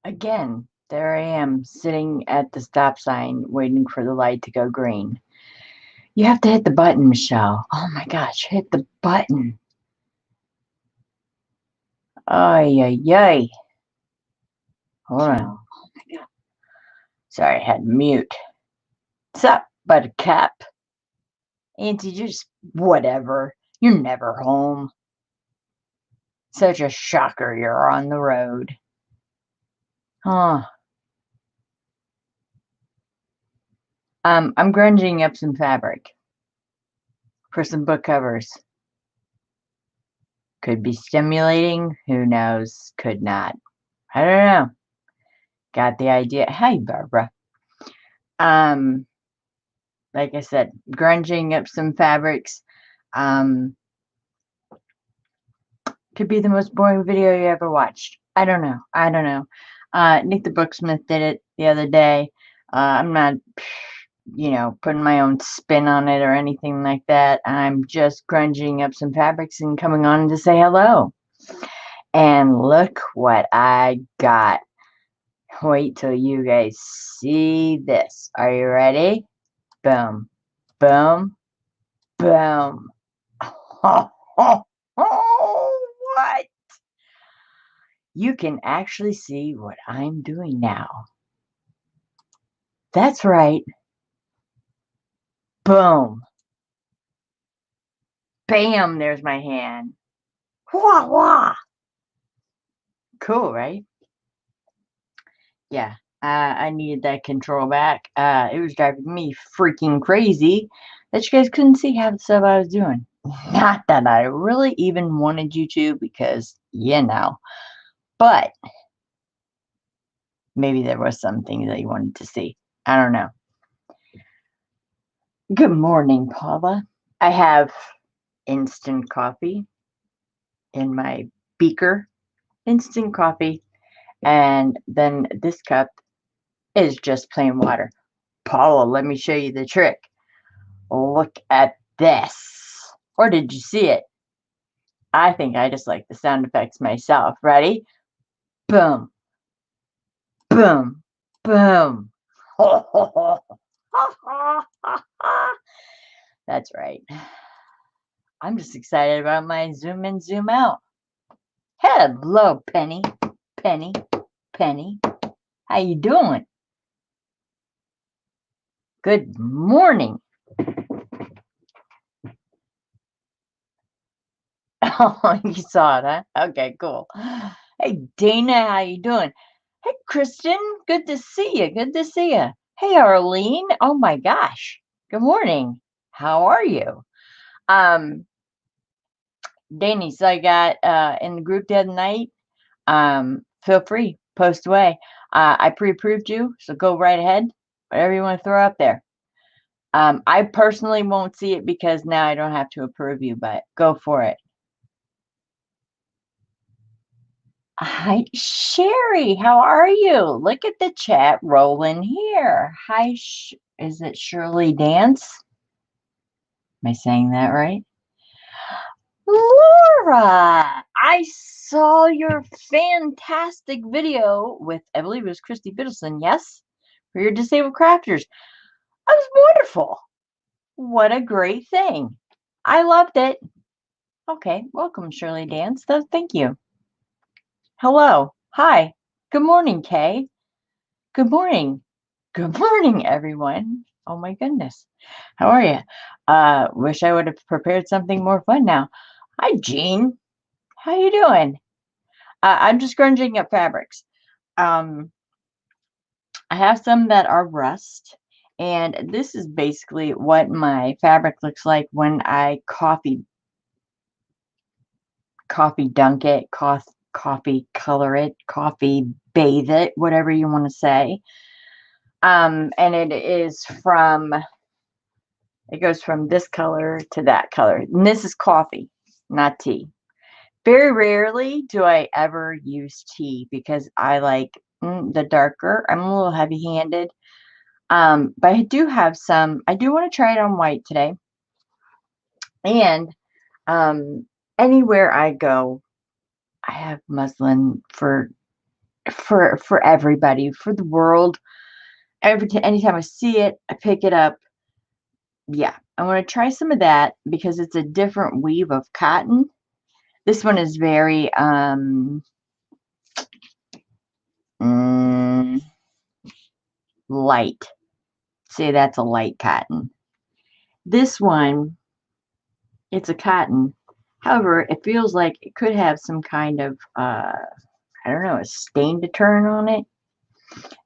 Again, there I am sitting at the stop sign waiting for the light to go green. You have to hit the button, Michelle. Oh my gosh, hit the button. Ay, ay, ay. Hold on. Oh my God. Sorry, I had mute. What's up, buttercup? Auntie, just whatever. You're never home. Such a shocker you're on the road. Huh. I'm grunging up some fabric for some book covers. Could be stimulating. Who knows? Could not. I don't know. Got the idea. Hi, Barbara. Like I said, grunging up some fabrics. Could be the most boring video you ever watched. I don't know. Nick the Booksmith did it the other day. I'm not, putting my own spin on it or anything like that. I'm just grunging up some fabrics and coming on to say hello. And look what I got. Wait till you guys see this. Are you ready? Boom, boom, boom. What? You can actually see what I'm doing now. That's right. Boom. Bam, there's my hand. Wah, wah. Cool, right? Yeah, I needed that control back. It was driving me freaking crazy that you guys couldn't see half the stuff I was doing. Not that I really even wanted you to, because, but maybe there was something that you wanted to see. I don't know. Good morning, Paula. I have instant coffee in my beaker. Instant coffee. And then this cup is just plain water. Paula, let me show you the trick. Look at this. Or did you see it? I think I just like the sound effects myself. Ready? Boom. Boom. Boom. That's right. I'm just excited about my zoom in, zoom out. Hello, Penny. Penny. Penny. How you doing? Good morning. Oh, you saw it, huh? Okay, cool. Hey, Dana, how you doing? Hey, Kristen, good to see you. Good to see you. Hey, Arlene. Oh my gosh. Good morning. How are you? Danny, so I got in the group the other night. Feel free, post away. I pre-approved you, so go right ahead. Whatever you want to throw up there. I personally won't see it because now I don't have to approve you, but go for it. Hi, Sherry. How are you? Look at the chat rolling here. Hi, is it Shirley Dance? Am I saying that right? Laura, I saw your fantastic video with, I believe it was Christy Biddleson, yes? For your disabled crafters. That was wonderful. What a great thing. I loved it. Okay, welcome, Shirley Dance. Thank you. Hello. Hi. Good morning, Kay. Good morning. Good morning, everyone. Oh my goodness. How are you? Wish I would have prepared something more fun now. Hi, Jean. How you doing? I'm just grunging up fabrics. I have some that are rust, and this is basically what my fabric looks like when I coffee dunk it, coffee color it, coffee bathe it, whatever you want to say. And it goes from this color to that color. And this is coffee, not tea. Very rarely do I ever use tea because I like the darker. I'm a little heavy-handed. But I do have some. I do want to try it on white today. And anywhere I go, I have muslin for for everybody, for the world. Anytime I see it, I pick it up. Yeah, I want to try some of that because it's a different weave of cotton. This one is very light. Say that's a light cotton. This one, it's a cotton. However, it feels like it could have some kind of I don't know, a stain to turn on it.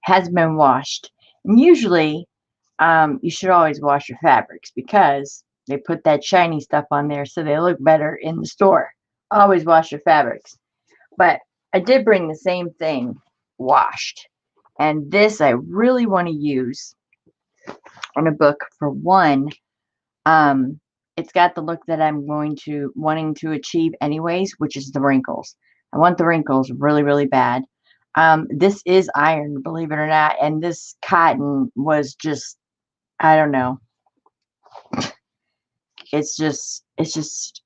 Has been washed. And usually, you should always wash your fabrics because they put that shiny stuff on there so they look better in the store. Always wash your fabrics. But I did bring the same thing washed. And this I really want to use on a book. For one, it's got the look that I'm wanting to achieve anyways, which is the wrinkles. I want the wrinkles really, really bad. This is iron, believe it or not, and this cotton was just, I don't know. It's just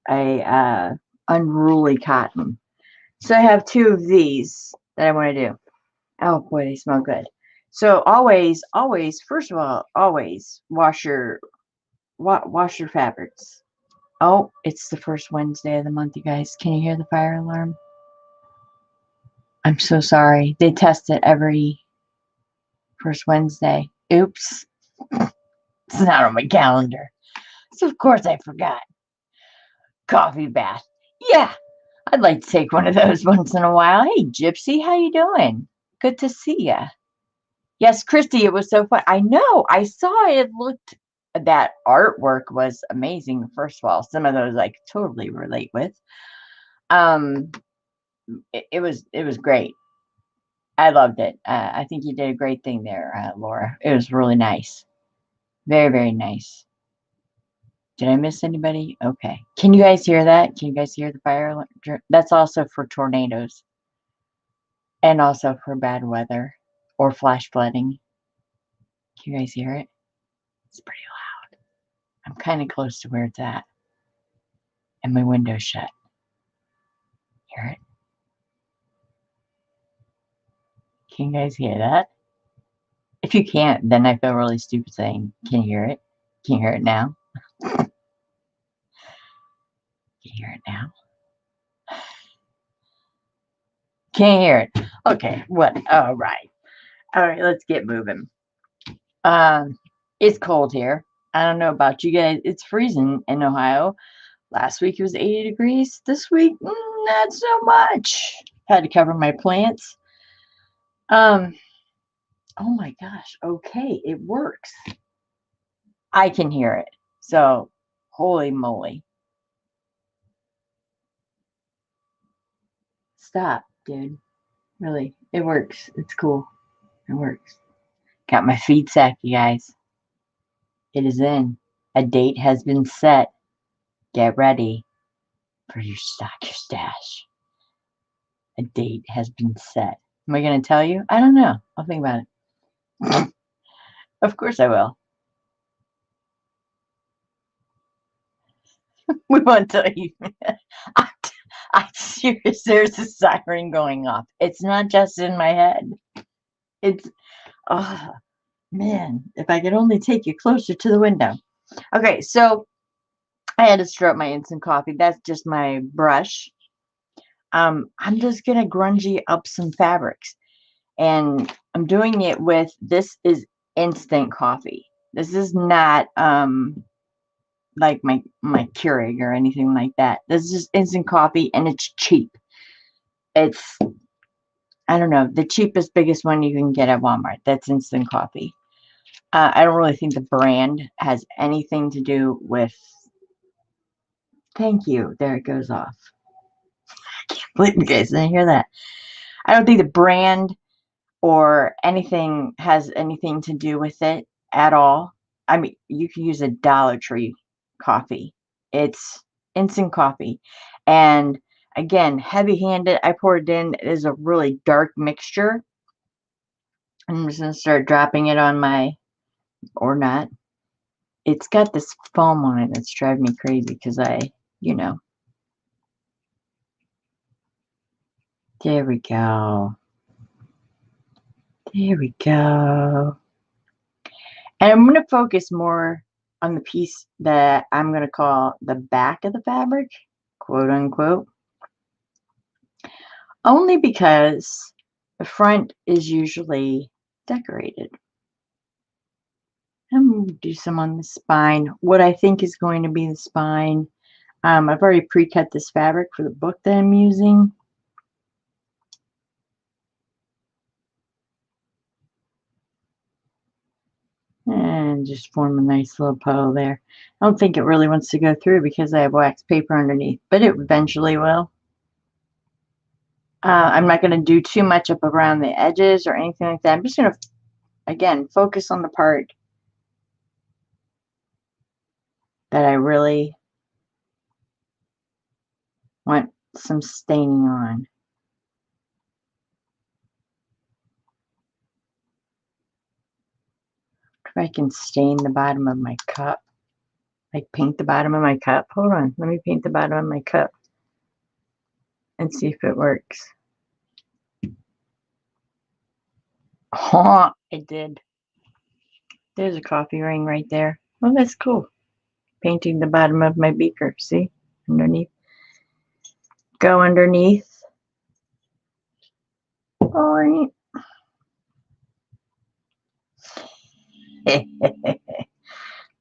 a unruly cotton. So I have two of these that I want to do. Oh boy, they smell good. So always, first of all, always wash your fabrics. Oh, it's the first Wednesday of the month, you guys. Can you hear the fire alarm? I'm so sorry. They test it every first Wednesday. Oops. It's not on my calendar. So of course I forgot. Coffee bath. Yeah, I'd like to take one of those once in a while. Hey, Gypsy, how you doing? Good to see ya. Yes, Christy, it was so fun. I know. I saw it. That artwork was amazing. First of all, some of those I could totally relate with. It was great. I loved it. I think you did a great thing there, Laura. It was really nice. Very, very nice. Did I miss anybody? Okay. Can you guys hear that? Can you guys hear the fire alarm? That's also for tornadoes and also for bad weather or flash flooding. Can you guys hear it? It's pretty loud. I'm kind of close to where it's at. And my window's shut. Hear it? Can you guys hear that? If you can't, then I feel really stupid saying, can you hear it? Can you hear it now? Can you hear it now? Can't hear it. Okay, what? All right. All right, let's get moving. It's cold here. I don't know about you guys. It's freezing in Ohio. Last week it was 80 degrees. This week, not so much. Had to cover my plants. Oh my gosh. Okay, it works. I can hear it. So, holy moly. Stop, dude. Really, it works. It's cool. It works. Got my feed sack, you guys. It is in. A date has been set. Get ready for your stash. A date has been set. Am I going to tell you? I don't know. I'll think about it. Of course I will. We won't tell you. I'm serious. There's a siren going off. It's not just in my head. It's, oh, man. If I could only take you closer to the window. Okay, so I had to stir up my instant coffee. That's just my brush. I'm just going to grungy up some fabrics. And I'm doing it with, this is instant coffee. This is not like my Keurig or anything like that. This is just instant coffee and it's cheap. It's, I don't know, the cheapest, biggest one you can get at Walmart. That's instant coffee. I don't really think the brand has anything to do with, thank you. There it goes off. I can't believe you guys didn't hear that. I don't think the brand or anything has anything to do with it at all. I mean, you can use a Dollar Tree coffee. It's instant coffee. And again, heavy-handed. I poured it in. It is a really dark mixture. I'm just going to start dropping it on my, or not. It's got this foam on it that's driving me crazy because you know. There we go. There we go. And I'm going to focus more on the piece that I'm going to call the back of the fabric, quote unquote, only because the front is usually decorated. I'm going to do some on the spine. What I think is going to be the spine. I've already pre-cut this fabric for the book that I'm using. And just form a nice little bow there. I don't think it really wants to go through because I have wax paper underneath, but it eventually will. I'm not going to do too much up around the edges or anything like that. I'm just going to, again, focus on the part that I really want some staining on. If I can stain the bottom of my cup, like paint the bottom of my cup. Hold on, let me paint the bottom of my cup and see if it works. Oh, I did. There's a coffee ring right there. Oh, that's cool. Painting the bottom of my beaker. See? Underneath. Go underneath. All right.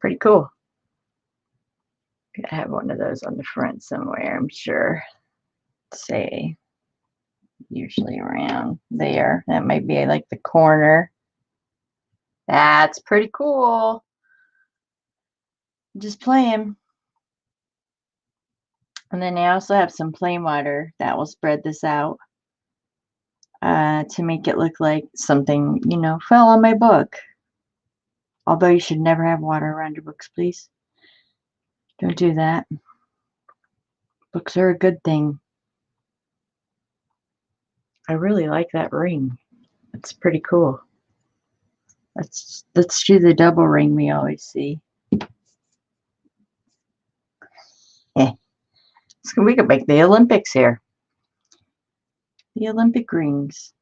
Pretty cool. I have one of those on the front somewhere, I'm sure. Say, usually around there. That might be like the corner. That's pretty cool. Just playing. And then I also have some plain water that will spread this out to make it look like something, you know, fell on my book. Although you should never have water around your books, please. Don't do that. Books are a good thing. I really like that ring. It's pretty cool. Let's do the double ring we always see. We could make the Olympics here. The Olympic rings.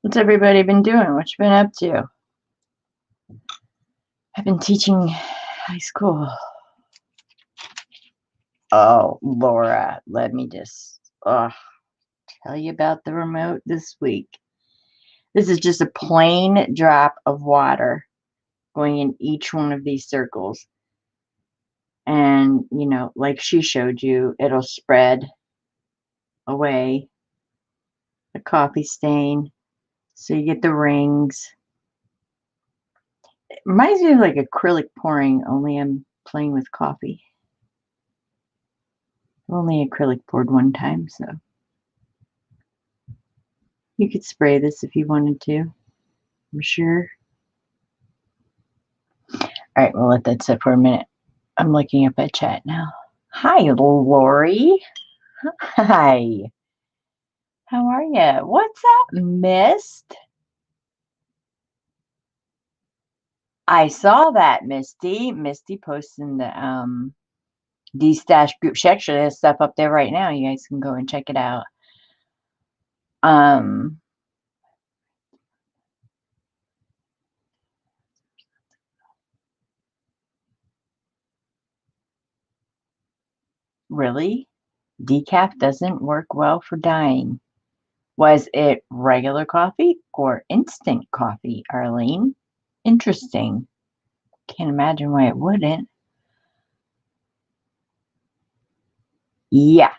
What's everybody been doing? What you been up to? I've been teaching high school. Oh, Laura, let me just tell you about the remote this week. This is just a plain drop of water going in each one of these circles. And, you know, like she showed you, it'll spread away the coffee stain. So you get the rings. It reminds me of like acrylic pouring, only I'm playing with coffee. Only acrylic poured one time, so you could spray this if you wanted to, I'm sure. All right, we'll let that sit for a minute. I'm looking up at chat now. Hi, Lori. Hi. How are you? What's up, Mist? I saw that, Misty. Misty posting the D-Stash group. She actually has stuff up there right now. You guys can go and check it out. Really? Decaf doesn't work well for dyeing. Was it regular coffee or instant coffee, Arlene? Interesting. Can't imagine why it wouldn't. Yeah,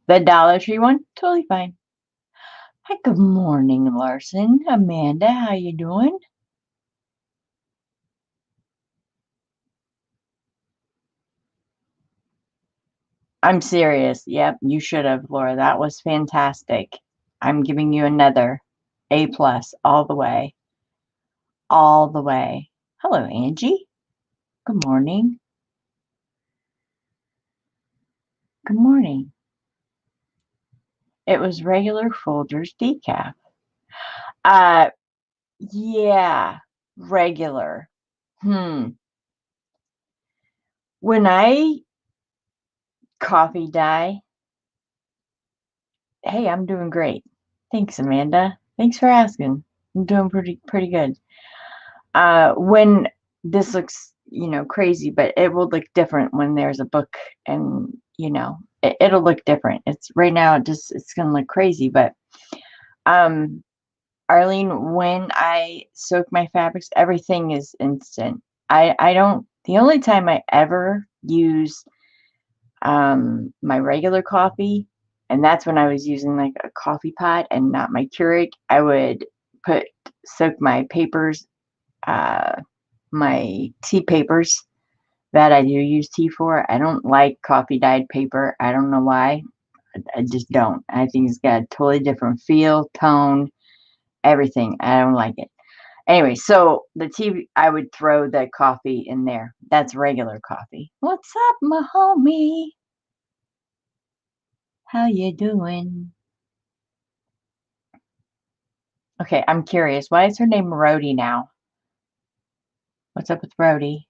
the Dollar Tree one, totally fine. Hi, good morning, Larson. Amanda, how you doing? I'm serious. Yep, you should have, Laura. That was fantastic. I'm giving you another A plus all the way. All the way. Hello, Angie. Good morning. Good morning. It was regular Folgers decaf. Yeah, regular. When I coffee dye, Hey, I'm doing great. Thanks, Amanda. Thanks for asking. I'm doing pretty good. When this looks, crazy, but it will look different when there's a book and, it'll look different. It's right now it's gonna look crazy, but um Arlene, when I soak my fabrics, everything is instant. I don't the only time I ever use my regular coffee, and that's when I was using like a coffee pot and not my Keurig. I would put soak my papers, uh, my tea papers that I do use tea for. I don't like coffee dyed paper. I don't know why. I just don't. I think it's got a totally different feel, tone, everything. I don't like it. Anyway, so the tea, I would throw the coffee in there. That's regular coffee. What's up, my homie? How you doing? Okay, I'm curious. Why is her name Rhodey now? What's up with Rhodey?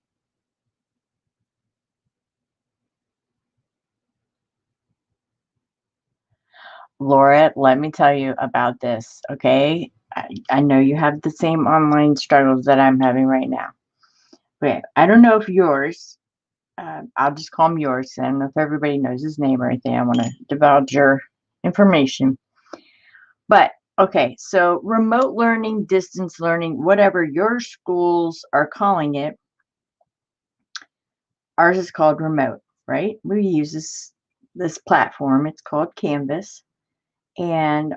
Laura, let me tell you about this, okay? I know you have the same online struggles that I'm having right now. Okay, I don't know if yours, I'll just call him yours. I don't know if everybody knows his name or anything. I want to divulge your information. But okay, so remote learning, distance learning, whatever your schools are calling it, ours is called remote, right? We use this platform. It's called Canvas, and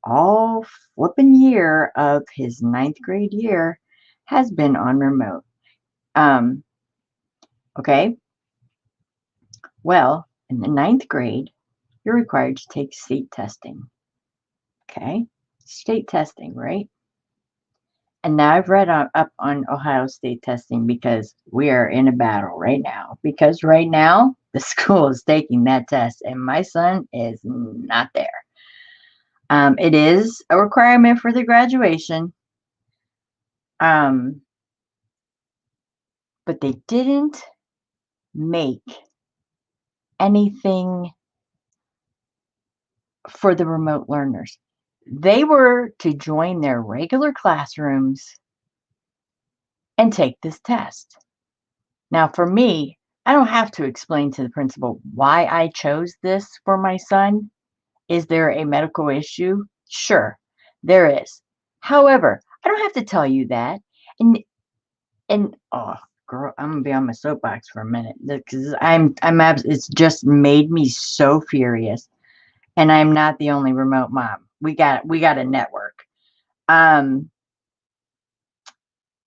all flipping year of his ninth grade year has been on remote. Um, okay, well, in the ninth grade, you're required to take state testing. Okay, state testing, right? And now I've read up on Ohio State testing because we are in a battle right now. Because right now, the school is taking that test, and my son is not there. It is a requirement for the graduation, um, but they didn't make anything for the remote learners. They were to join their regular classrooms and take this test. Now, for me, I don't have to explain to the principal why I chose this for my son. Is there a medical issue? Sure, there is. However, I don't have to tell you that. And oh, girl, I'm gonna be on my soapbox for a minute because it's just made me so furious. And I'm not the only remote mom. We got a network. Um,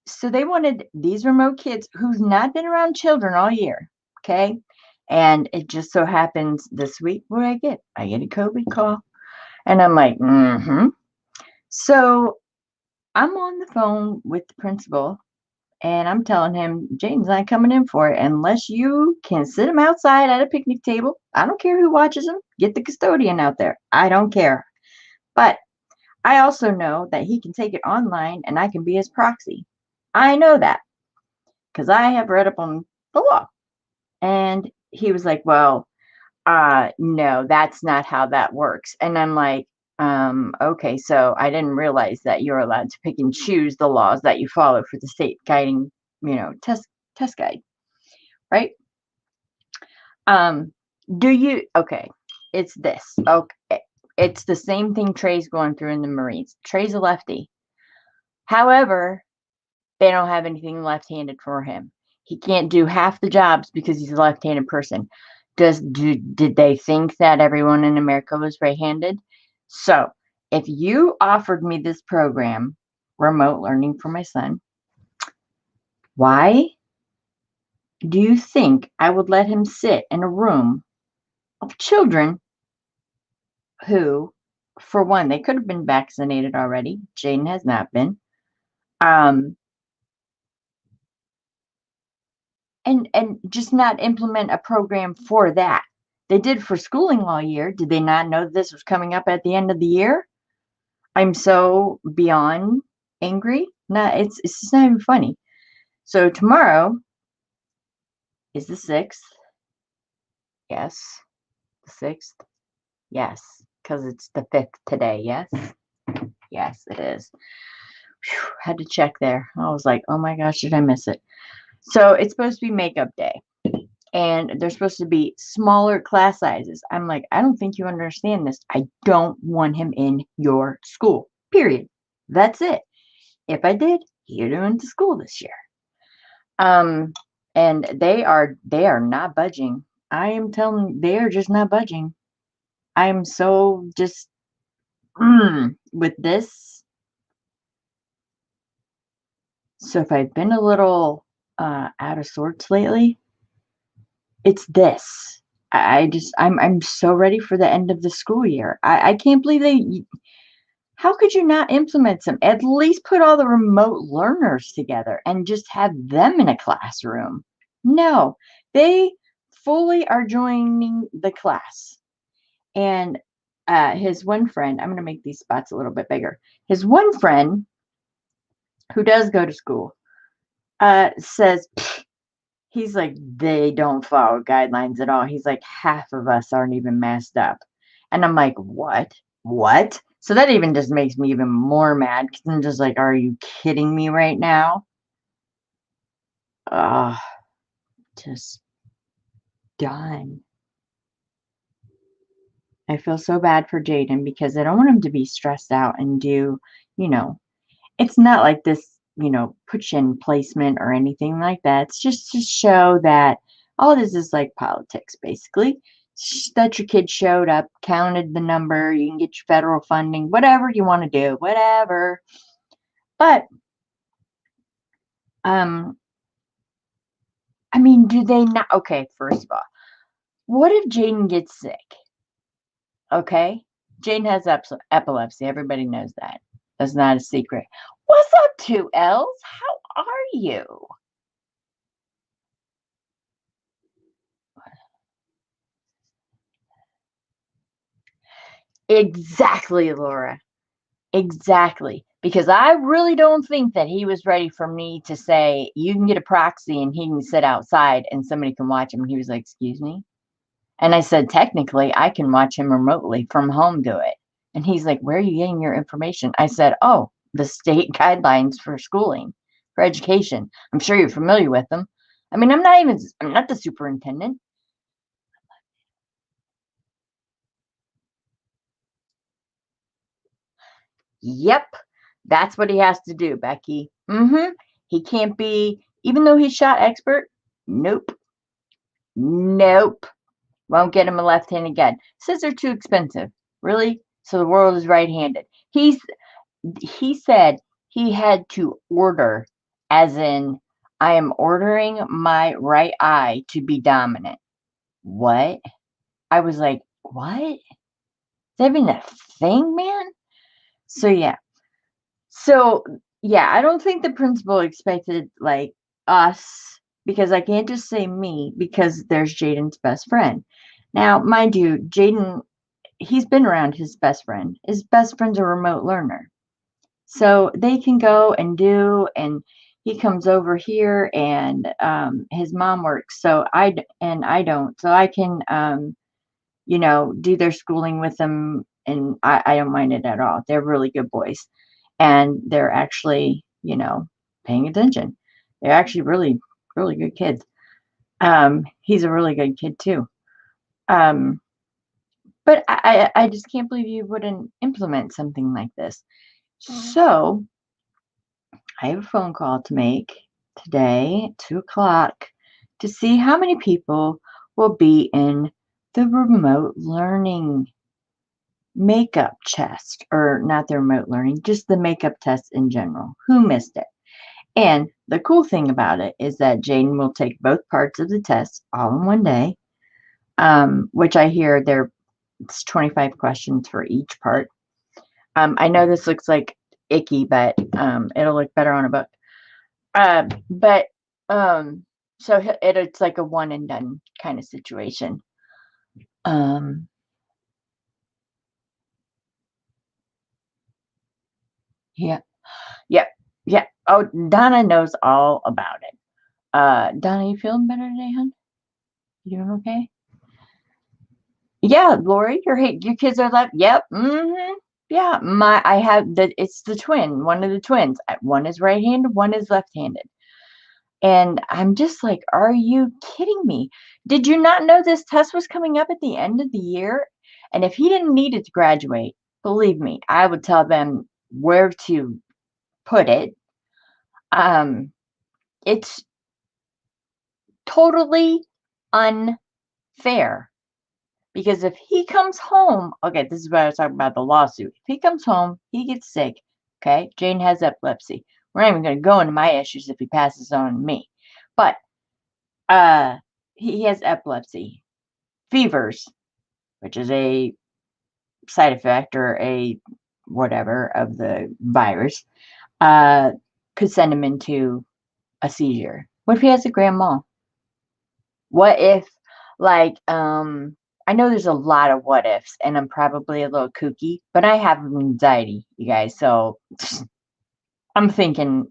so they wanted these remote kids who've not been around children all year. Okay. And it just so happens this week, what do I get? I get a COVID call. And I'm like, mm-hmm. So I'm on the phone with the principal and I'm telling him, Jaden's not coming in for it unless you can sit him outside at a picnic table. I don't care who watches him. Get the custodian out there. I don't care. But I also know that he can take it online and I can be his proxy. I know that because I have read up on the law. And he was like, well, no, that's not how that works. And I'm like, okay, so I didn't realize that you're allowed to pick and choose the laws that you follow for the state guiding, test guide, right? Um, do you okay, it's this. Okay. It's the same thing Trey's going through in the Marines. Trey's a lefty. However, they don't have anything left-handed for him. He can't do half the jobs because he's a left-handed person. Did they think that everyone in America was right-handed? So, if you offered me this program, remote learning for my son, why do you think I would let him sit in a room of children who, for one, they could have been vaccinated already. Jaden has not been. Um, and just not implement a program for that. They did for schooling all year. Did they not know this was coming up at the end of the year? I'm so beyond angry. No, it's just not even funny. So tomorrow is the 6th. Yes, the 6th. Yes, because it's the 5th today, yes? Yes, it is. Whew, had to check there. I was like, oh my gosh, did I miss it? So it's supposed to be makeup day. And they're supposed to be smaller class sizes. I'm like, I don't think you understand this. I don't want him in your school. Period. That's it. If I did, he'd go into school this year. Um, and they are not budging. I am telling you, they are just not budging. I'm so just with this. So if I've been a little out of sorts lately, it's this. I'm so ready for the end of the school year. I can't believe how could you not implement some? At least put all the remote learners together and just have them in a classroom. No, they fully are joining the class. And his one friend, I'm going to make these spots a little bit bigger. His one friend who does go to school says, he's like, they don't follow guidelines at all. He's like, half of us aren't even masked up. And I'm like, what? What? So that even just makes me even more mad because I'm just like, are you kidding me right now? Just done. I feel so bad for Jaden because I don't want him to be stressed out and do, you know, it's not like this, put you in placement or anything like that. It's just to show that all this is like politics, basically. That your kid showed up, counted the number, you can get your federal funding, whatever you want to do, whatever. But, I mean, do they not? Okay, first of all, what if Jaden gets sick? Okay, Jaden has epilepsy. Everybody knows that. That's not a secret. What's up, 2Ls? How are you? Exactly, Laura. Exactly. Because I really don't think that he was ready for me to say, you can get a proxy and he can sit outside and somebody can watch him. And he was like, excuse me? And I said, technically, I can watch him remotely from home do it. And he's like, where are you getting your information? I said, oh, the state guidelines for schooling, for education. I'm sure you're familiar with them. I mean, I'm not the superintendent. Yep, that's what he has to do, Becky. He can't be, even though he's shot expert. Nope, nope. Won't get him a left-handed gun. Says they're too expensive. Really? So the world is right-handed. He said he had to order, as in, I am ordering my right eye to be dominant. What? I was like, what? Is that even a thing, man? So yeah. So, yeah, I don't think the principal expected, like, us, because I can't just say me, because there's Jaden's best friend. Now, mind you, Jaden, he's been around his best friend. His best friend's a remote learner. So they can go and do, and he comes over here, and his mom works, and I don't. So I can, do their schooling with them, and I don't mind it at all. They're really good boys. And they're actually, paying attention. They're actually really, really good kids. He's a really good kid too. Um, but I just can't believe you wouldn't implement something like this. So I have a phone call to make today at 2 o'clock to see how many people will be in the remote learning makeup test, or not the remote learning, just the makeup test in general. Who missed it? And the cool thing about it is that Jaden will take both parts of the test all in one day, which I hear it's 25 questions for each part. I know this looks like icky, but it'll look better on a book. But so it's like a one and done kind of situation. Yeah, yeah, yeah. Oh, Donna knows all about it. Donna, you feeling better today, hon? You doing okay? Yeah, Lori, your kids are left. Yep. Mm-hmm. Yeah. I have it's the twin, one of the twins. One is right-handed, one is left-handed. And I'm just like, are you kidding me? Did you not know this test was coming up at the end of the year? And if he didn't need it to graduate, believe me, I would tell them where to put it. Um, it's totally unfair. Because if he comes home, okay, this is what I was talking about the lawsuit. If he comes home, he gets sick, okay? Jane has epilepsy. We're not even going to go into my issues if he passes on me. But uh he has epilepsy. Fevers, which is a side effect or a whatever of the virus, uh could send him into a seizure. What if he has a grand mal? What if, like, I know there's a lot of what ifs, and I'm probably a little kooky, but I have anxiety, you guys. So I'm thinking,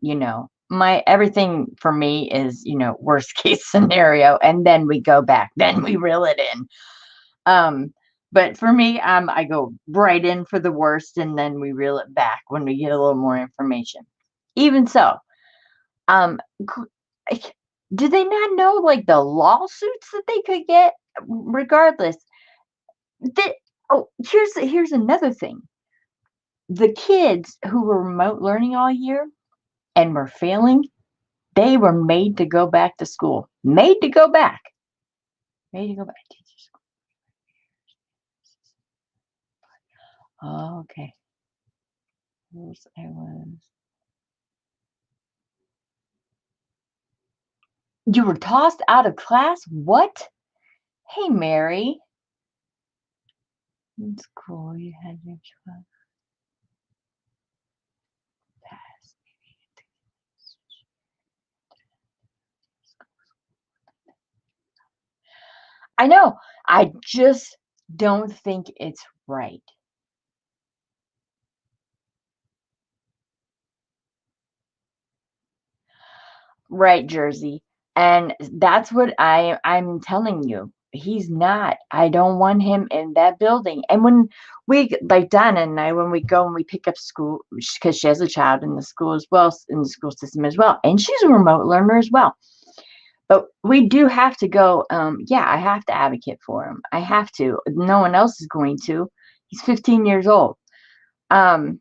my everything for me is, worst case scenario, and then we go back, then we reel it in. Um, but for me, I go right in for the worst, and then we reel it back when we get a little more information. Even so, um, like, do they not know like the lawsuits that they could get? Regardless, that here's another thing. The kids who were remote learning all year and were failing, they were made to go back to school. Made to go back. Made to go back. Oh, okay. I was. You were tossed out of class? What? Hey, Mary. It's cool. You had your class pass. I know. I just don't think it's right. Right, Jersey. And that's what I'm telling you. He's not. I don't want him in that building. And when we, like Donna and I, when we go and we pick up school, because she has a child in the school as well, in the school system as well, and she's a remote learner as well. But we do have to go. Yeah, I have to advocate for him. I have to. No one else is going to. He's 15 years old. Um,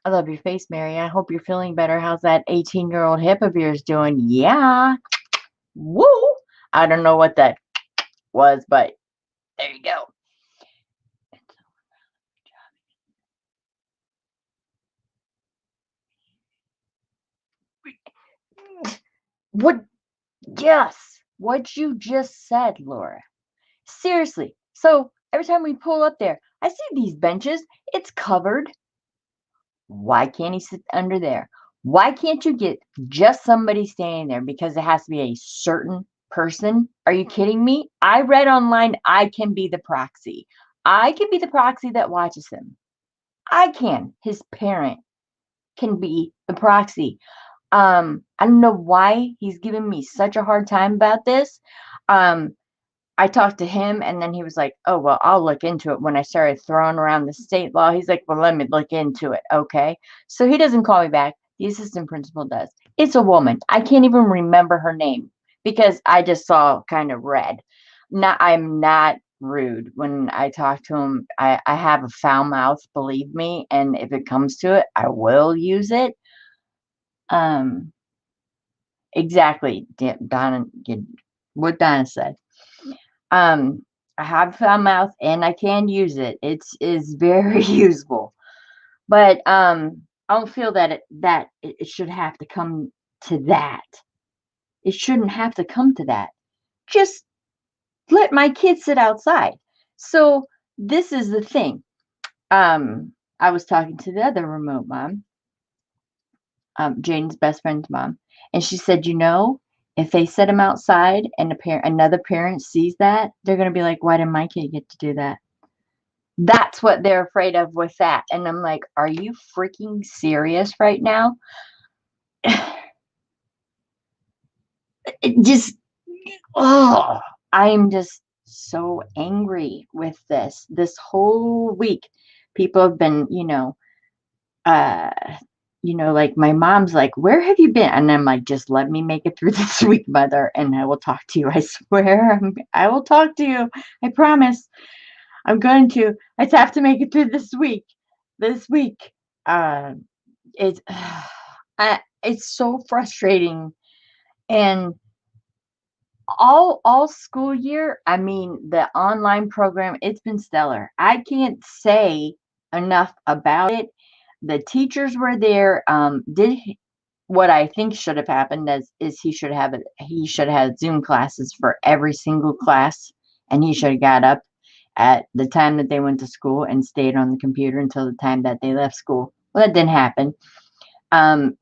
I love your face, Mary. I hope you're feeling better. How's that 18-year-old hip of yours doing? Yeah. Woo! I don't know what that was, but there you go. What? Yes. What you just said, Laura. Seriously. So every time we pull up there, I see these benches. It's covered. Why can't he sit under there? Why can't you get just somebody standing there because it has to be a certain person? Are you kidding me? I read online I can be the proxy. I can be the proxy that watches him. I can. His parent can be the proxy. I don't know why he's giving me such a hard time about this. Um, I talked to him and then he was like, "Oh, well, I'll look into it." When I started throwing around the state law, he's like, "Well, let me look into it." Okay. So he doesn't call me back. The assistant principal does. It's a woman. I can't even remember her name because I just saw kind of red. Not, I'm not rude when I talk to him. I have a foul mouth, believe me, and if it comes to it, I will use it. Um, exactly, Donna, what Donna said. Um, I have a foul mouth and I can use it. It's is very usable. But I don't feel that it should have to come to that. It shouldn't have to come to that. Just let my kids sit outside. So this is the thing. I was talking to the other remote mom, Jane's best friend's mom, and she said, if they set him outside and another parent sees that, they're gonna be like, why didn't my kid get to do that? That's what they're afraid of with that. And I'm like, are you freaking serious right now? It just, oh, I'm just so angry with this whole week. People have been, uh, like my mom's like, "Where have you been?" And I'm like, "Just let me make it through this week, mother, and I will talk to you. I swear, I will talk to you. I promise. I'm going to. I just have to make it through this week. This week, uh, it's, it's so frustrating, and all school year, I mean, the online program, it's been stellar. I can't say enough about it. The teachers were there. What I think should have happened is he should have had Zoom classes for every single class, and he should have got up at the time that they went to school and stayed on the computer until the time that they left school. Well, that didn't happen.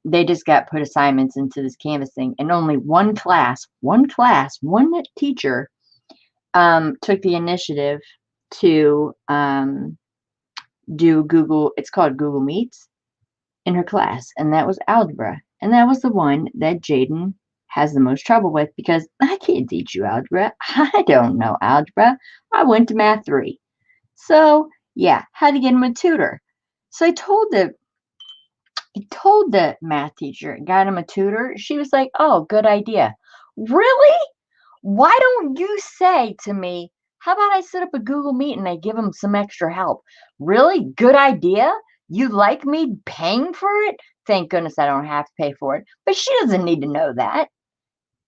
They just got put assignments into this Canvas thing, and only one teacher took the initiative to do Google. It's called Google Meets in her class, and that was algebra, and that was the one that Jaden has the most trouble with because I can't teach you algebra. I don't know algebra. I went to Math 3, so yeah, had to get him a tutor. So I told the math teacher, got him a tutor. She was like, "Oh, good idea." Really? Why don't you say to me, "How about I set up a Google Meet and I give him some extra help?" Really? Good idea? You like me paying for it? Thank goodness I don't have to pay for it. But she doesn't need to know that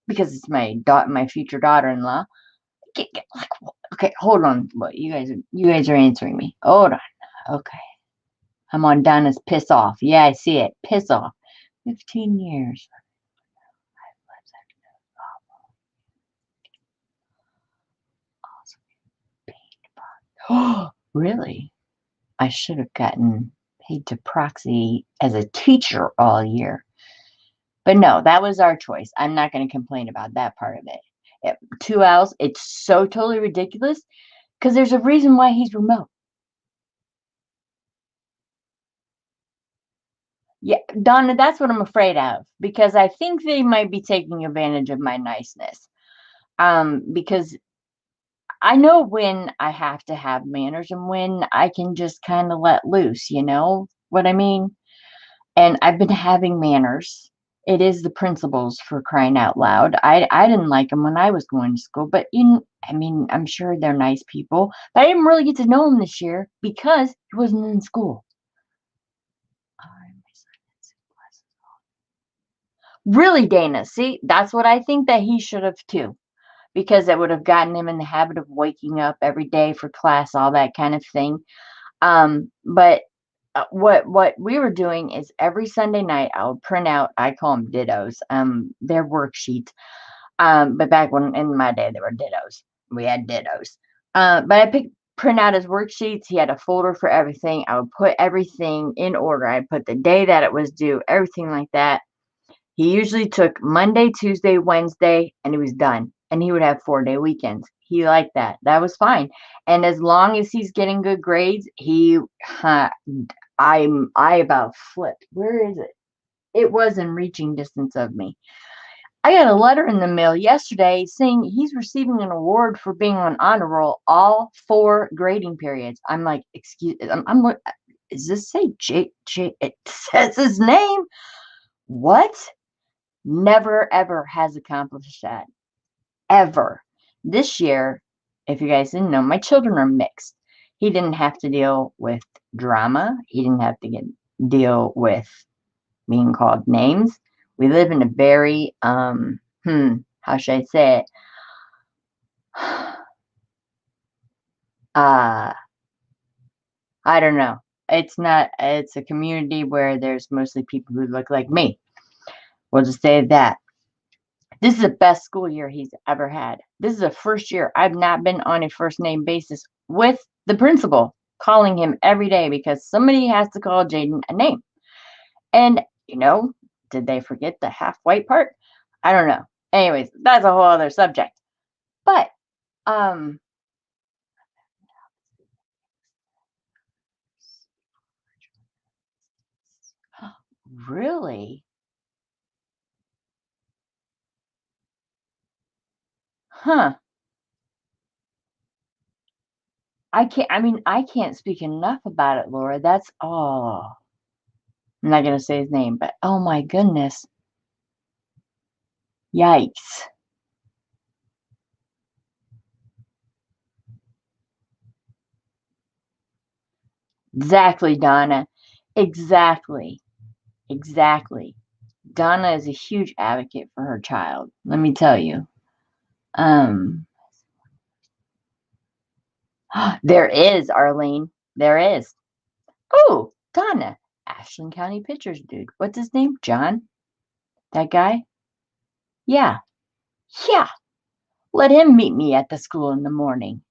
because it's my future daughter-in-law. Like, okay, hold on. What you guys are answering me. Hold on. Okay. I'm on Donna's piss off. Yeah, I see it. Piss off. 15 years. Oh, really? I should have gotten paid to proxy as a teacher all year. But no, that was our choice. I'm not going to complain about that part of it. 2 L's, it's so totally ridiculous because there's a reason why he's remote. Yeah, Donna, that's what I'm afraid of because I think they might be taking advantage of my niceness. Because I know when I have to have manners and when I can just kind of let loose, you know what I mean? And I've been having manners. It is the principals for crying out loud. I didn't like them when I was going to school, but I mean, I'm sure they're nice people. But I didn't really get to know him this year because he wasn't in school. Really, Dana. See, that's what I think that he should have too, because it would have gotten him in the habit of waking up every day for class, all that kind of thing. But what we were doing is every Sunday night I would print out. I call them dittos. They're worksheets. But back when in my day they were dittos. We had dittos. But I print out his worksheets. He had a folder for everything. I would put everything in order. I put the day that it was due, everything like that. He usually took Monday, Tuesday, Wednesday, and he was done. And he would have 4-day weekends. He liked that. That was fine. And as long as he's getting good grades, I about flipped. Where is it? It was in reaching distance of me. I got a letter in the mail yesterday saying he's receiving an award for being on honor roll all 4 grading periods. I'm like, excuse, does this say J? It says his name. What? Never ever has accomplished that. Ever. This year, if you guys didn't know, my children are mixed. He didn't have to deal with drama. He didn't have to deal with being called names. We live in a very how should I say it? Uh I don't know. It's a community where there's mostly people who look like me. We'll just say that. This is the best school year he's ever had. This is the first year I've not been on a first name basis with the principal, calling him every day because somebody has to call Jaden a name. And, did they forget the half white part? I don't know. Anyways, that's a whole other subject. But, um, really? Huh. I can't speak enough about it, Laura. That's, oh, I'm not going to say his name, but oh my goodness. Yikes. Exactly, Donna. Exactly. Exactly. Donna is a huge advocate for her child. Let me tell you. Um, there is, Arlene. There is. Oh, Donna. Ashland County Pictures dude. What's his name? John? That guy? Yeah. Yeah. Let him meet me at the school in the morning.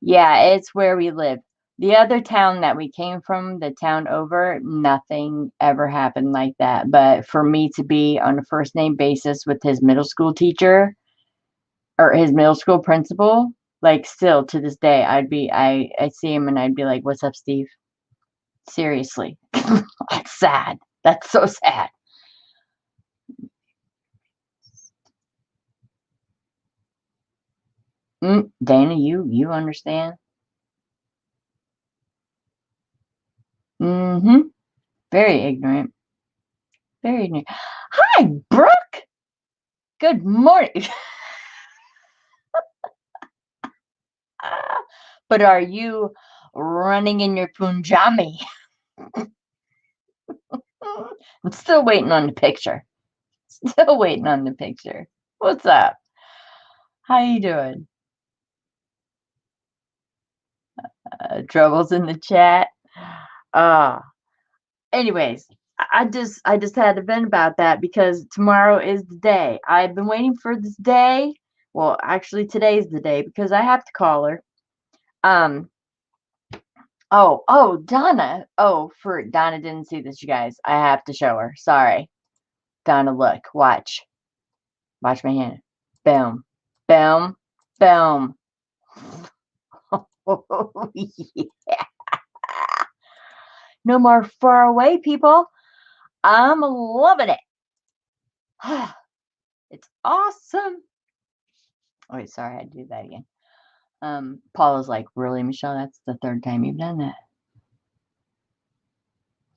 Yeah, it's where we live. The other town that we came from, the town over, nothing ever happened like that. But for me to be on a first name basis with his middle school teacher or his middle school principal, like still to this day, I see him and I'd be like, "What's up, Steve?" Seriously. That's sad. That's so sad. Dana, you understand? Mm-hmm. Very ignorant. Very ignorant. Hi, Brooke. Good morning. But are you running in your punjami? I'm still waiting on the picture. Still waiting on the picture. What's up? How you doing? Troubles in the chat. Uh anyways, I just had to vent about that because tomorrow is the day. I've been waiting for this day. Well, actually today's the day because I have to call her. Um oh, Donna. Oh, for Donna didn't see this, you guys. I have to show her. Sorry. Donna, look, watch. Watch my hand. Boom. Boom. Boom. Oh, yeah. No more far away, people. I'm loving it. It's awesome. Oh, wait, sorry, I had to do that again. Paula's like, really, Michelle? That's the third time you've done that.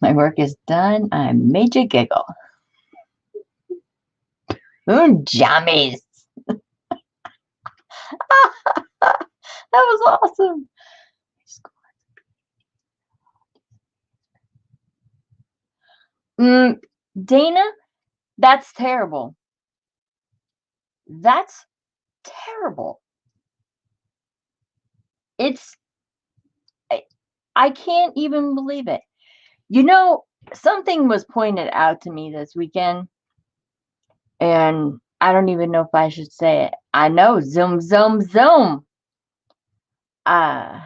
My work is done. I made you giggle. Jammies. That was awesome. Dana, that's terrible. That's terrible. It's I can't even believe it. You know, something was pointed out to me this weekend, and I don't even know if I should say it. I know, zoom, zoom, zoom. Uh,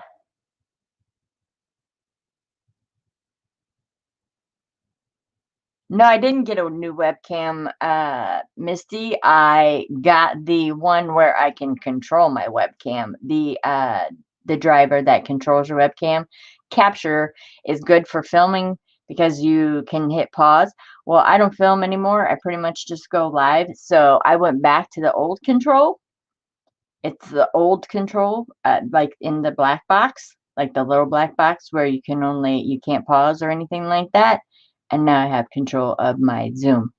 no, I didn't get a new webcam, Misty. I got the one where I can control my webcam. The driver that controls your webcam. Capture is good for filming because you can hit pause. Well, I don't film anymore. I pretty much just go live. So I went back to the old control. It's the old control, like in the black box, like the little black box where you can't pause or anything like that. And now I have control of my Zoom.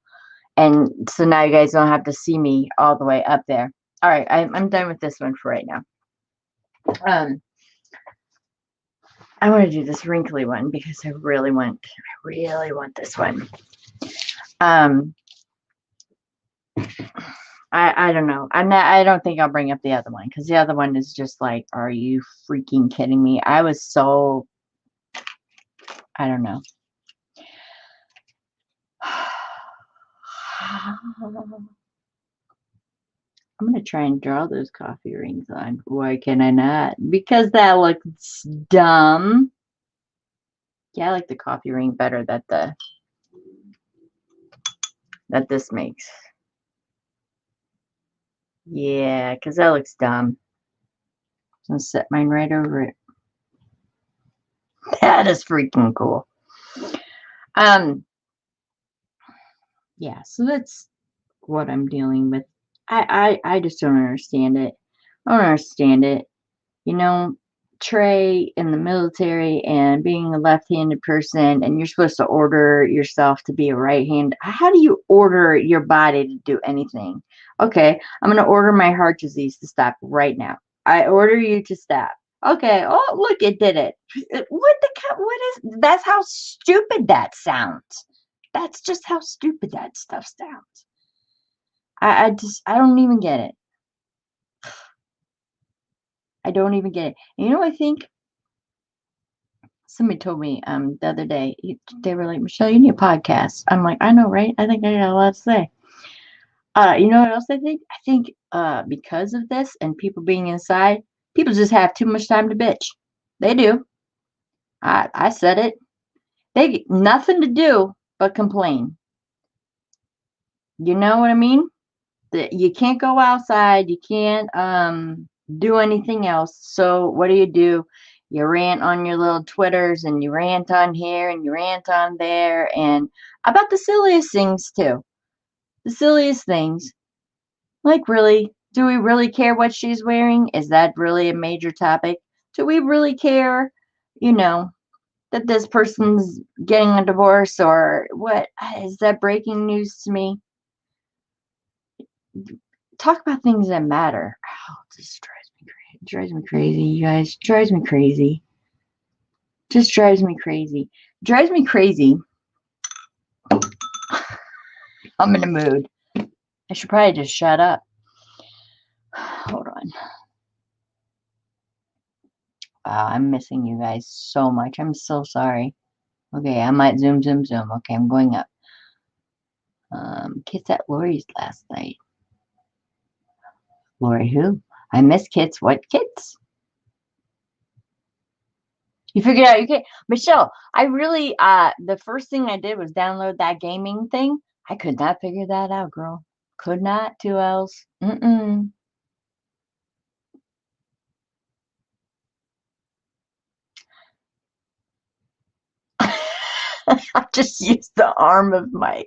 And so now you guys don't have to see me all the way up there. All right, I'm done with this one for right now. I want to do this wrinkly one because I really want this one. I don't know. I don't think I'll bring up the other one because the other one is just like, are you freaking kidding me? I was so, I don't know. I'm going to try and draw those coffee rings on. Why can I not? Because that looks dumb. Yeah, I like the coffee ring better that this makes. Yeah, because that looks dumb. I'm going to set mine right over it. That is freaking cool. Yeah, so that's what I'm dealing with. I just don't understand it. I don't understand it. You know, Trey in the military and being a left-handed person, and you're supposed to order yourself to be a right-hand. How do you order your body to do anything? Okay, I'm gonna order my heart disease to stop right now. I order you to stop. Okay. Oh, look, it did it. What is? That's how stupid that sounds. That's just how stupid that stuff sounds. I don't even get it. I don't even get it. And you know, I think somebody told me the other day, they were like, Michelle, you need a podcast. I'm like, I know, right? I think I got a lot to say. You know what else I think? I think because of this and people being inside, people just have too much time to bitch. They do. I said it. They get nothing to do but complain. You know what I mean? You can't go outside. You can't do anything else. So what do? You rant on your little Twitters and you rant on here and you rant on there and about the silliest things too. The silliest things. Like really, do we really care what she's wearing? Is that really a major topic? Do we really care, you know, that this person's getting a divorce or what? Is that breaking news to me? Talk about things that matter. Oh, this drives me crazy. It drives me crazy, you guys. It drives me crazy. Just drives me crazy. It drives me crazy. I'm in a mood. I should probably just shut up. Hold on. I'm missing you guys so much. I'm so sorry. Okay, I might zoom, zoom, zoom. Okay, I'm going up. Kids at Lori's last night. Lori who? I miss kids. What kids? You figured out you can't. Michelle, I really, the first thing I did was download that gaming thing. I could not figure that out, girl. Could not. 2 L's. Mm-mm. I just used the arm of my.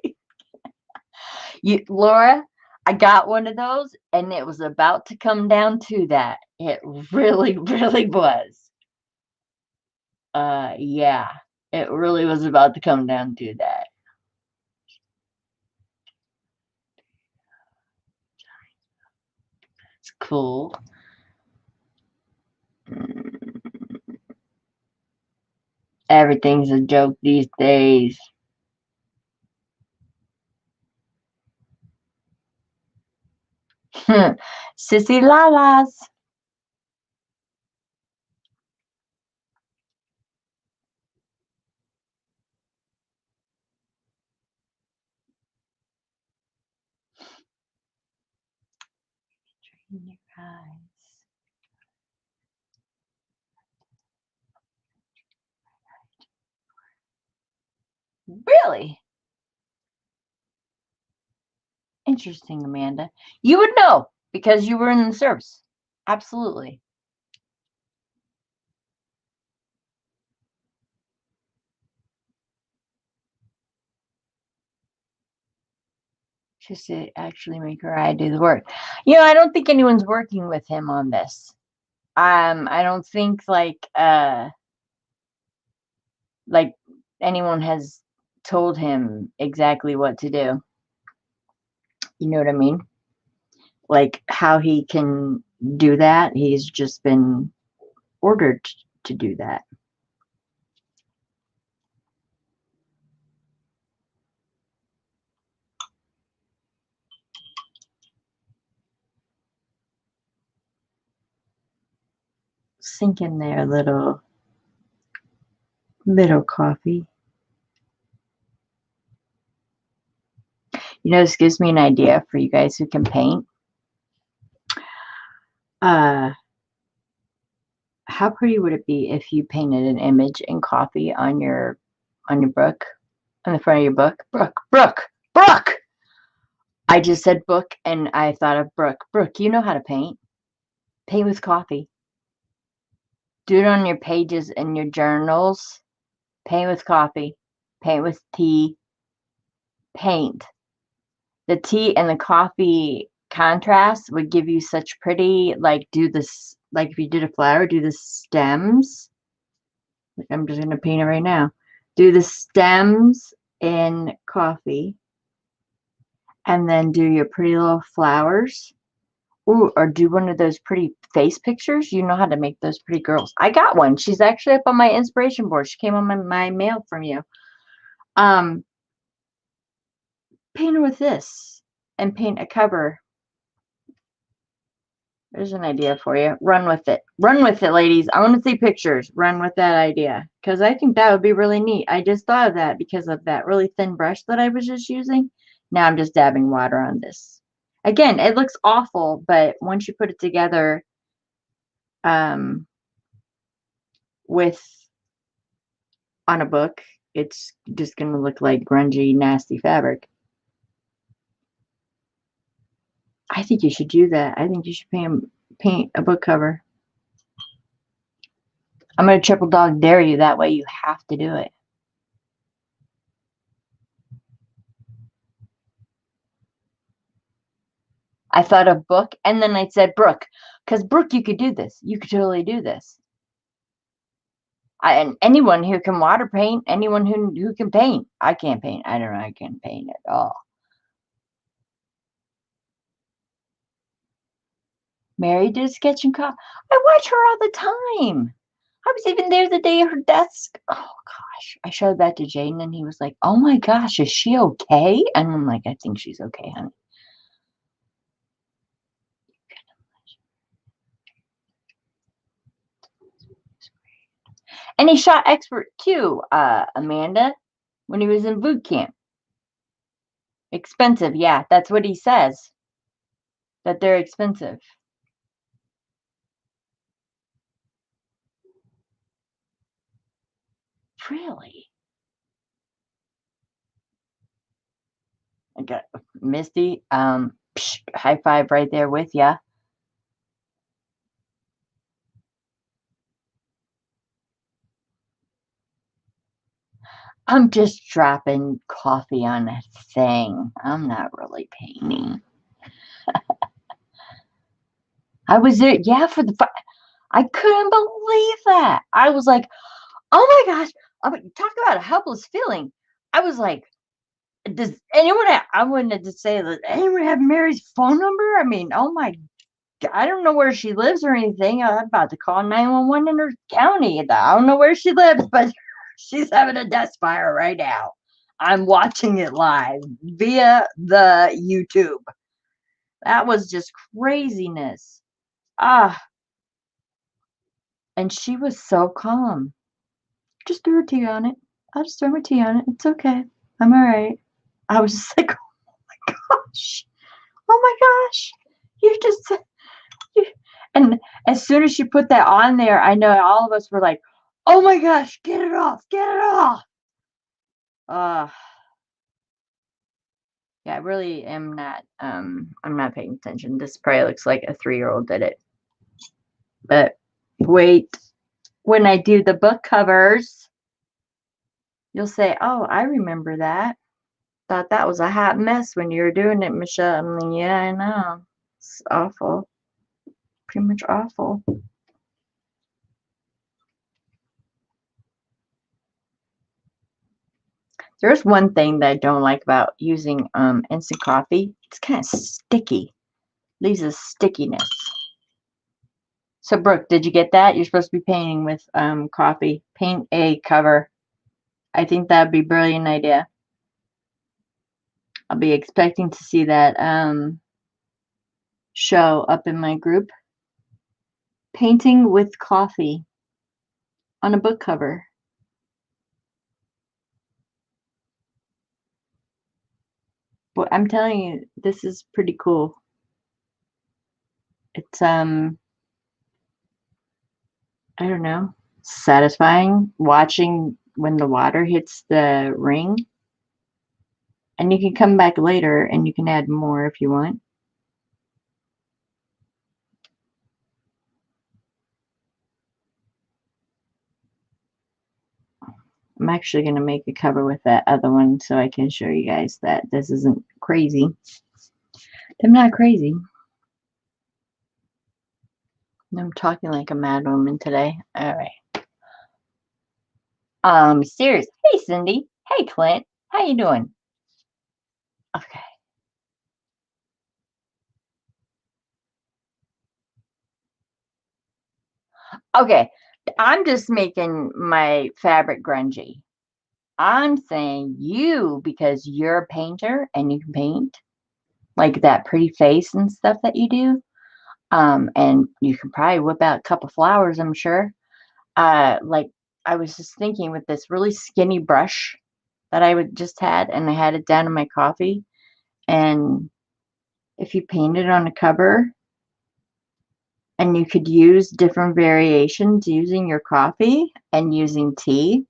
Laura, I got one of those and it was about to come down to that. It really, really was. Yeah. It really was about to come down to that. It's cool. Everything's a joke these days. Sissy Lalas. In your eyes. Really? Interesting, Amanda. You would know because you were in the service. Absolutely. Just to actually make her eye do the work. You know, I don't think anyone's working with him on this. I don't think like anyone has told him exactly what to do. You know what I mean? Like how he can do that. He's just been ordered to do that. Sink in there, little coffee. You know, this gives me an idea for you guys who can paint. Uh, how pretty would it be if you painted an image in coffee on your book, on the front of your book? Brooke. I just said book and I thought of Brooke. Brooke, you know how to paint. Paint with coffee. Do it on your pages in your journals. Paint with coffee. Paint with tea. Paint. The tea and the coffee contrast would give you such pretty, like, do this, like if you did a flower, do the stems. Like, I'm just going to paint it right now. Do the stems in coffee. And then do your pretty little flowers. Ooh, or do one of those pretty face pictures. You know how to make those pretty girls. I got one. She's actually up on my inspiration board. She came on my mail from you. Paint her with this and paint a cover. There's an idea for you. Run with it. Run with it, ladies. I want to see pictures. Run with that idea. Because I think that would be really neat. I just thought of that because of that really thin brush that I was just using. Now I'm just dabbing water on this. Again, it looks awful, but once you put it together with on a book, it's just going to look like grungy, nasty fabric. I think you should do that. I think you should paint a book cover. I'm going to triple dog dare you. That way you have to do it. I thought of Book, and then I said Brooke. Because Brooke, you could do this. You could totally do this. And anyone who can water paint, anyone who can paint. I can't paint. I don't know. I can't paint at all. Mary did a sketch and copy. I watch her all the time. I was even there the day of her death. Oh gosh, I showed that to Jaden, and he was like, "Oh my gosh, is she okay?" And I'm like, "I think she's okay, honey." And he shot expert too, Amanda, when he was in boot camp. Expensive, yeah, that's what he says. That they're expensive. Really? I got Misty. High five right there with ya. I'm just dropping coffee on a thing. I'm not really painting. I was there, yeah, for the. I couldn't believe that. I was like, oh my gosh. I mean, talk about a helpless feeling. I was like, does anyone have, I wouldn't have to say that anyone have Mary's phone number? I mean, oh my God, I don't know where she lives or anything. I'm about to call 911 in her county. I don't know where she lives, but she's having a death fire right now. I'm watching it live via the YouTube. That was just craziness. Ah, and she was so calm. Just threw a tea on it. I'll just throw my tea on it. It's okay. I'm all right. I was just like, oh my gosh. Oh my gosh. You just, you. And as soon as she put that on there, I know all of us were like, oh my gosh, get it off. Get it off. Yeah, I really am not, I'm not paying attention. This probably looks like a 3-year-old did it. But wait, when I do the book covers, you'll say, oh, I remember that. Thought that was a hot mess when you were doing it, Michelle. I'm like, yeah, I know. It's awful. Pretty much awful. There's one thing that I don't like about using instant coffee. It's kind of sticky. Leaves a stickiness. So, Brooke, did you get that? You're supposed to be painting with coffee. Paint a cover. I think that'd be a brilliant idea. I'll be expecting to see that show up in my group. Painting with coffee on a book cover. But I'm telling you, this is pretty cool. It's I don't know, satisfying watching when the water hits the ring. And you can come back later and you can add more if you want. I'm actually going to make a cover with that other one so I can show you guys that this isn't crazy. I'm not crazy. I'm talking like a mad woman today. All right. Serious. Hey, Cindy. Hey, Clint. How you doing? Okay. Okay. I'm just making my fabric grungy. I'm saying you because you're a painter and you can paint like that pretty face and stuff that you do. And you can probably whip out a couple flowers, I'm sure. Like I was just thinking with this really skinny brush that I would just had, and I had it down in my coffee. And if you painted on a cover, and you could use different variations using your coffee and using tea,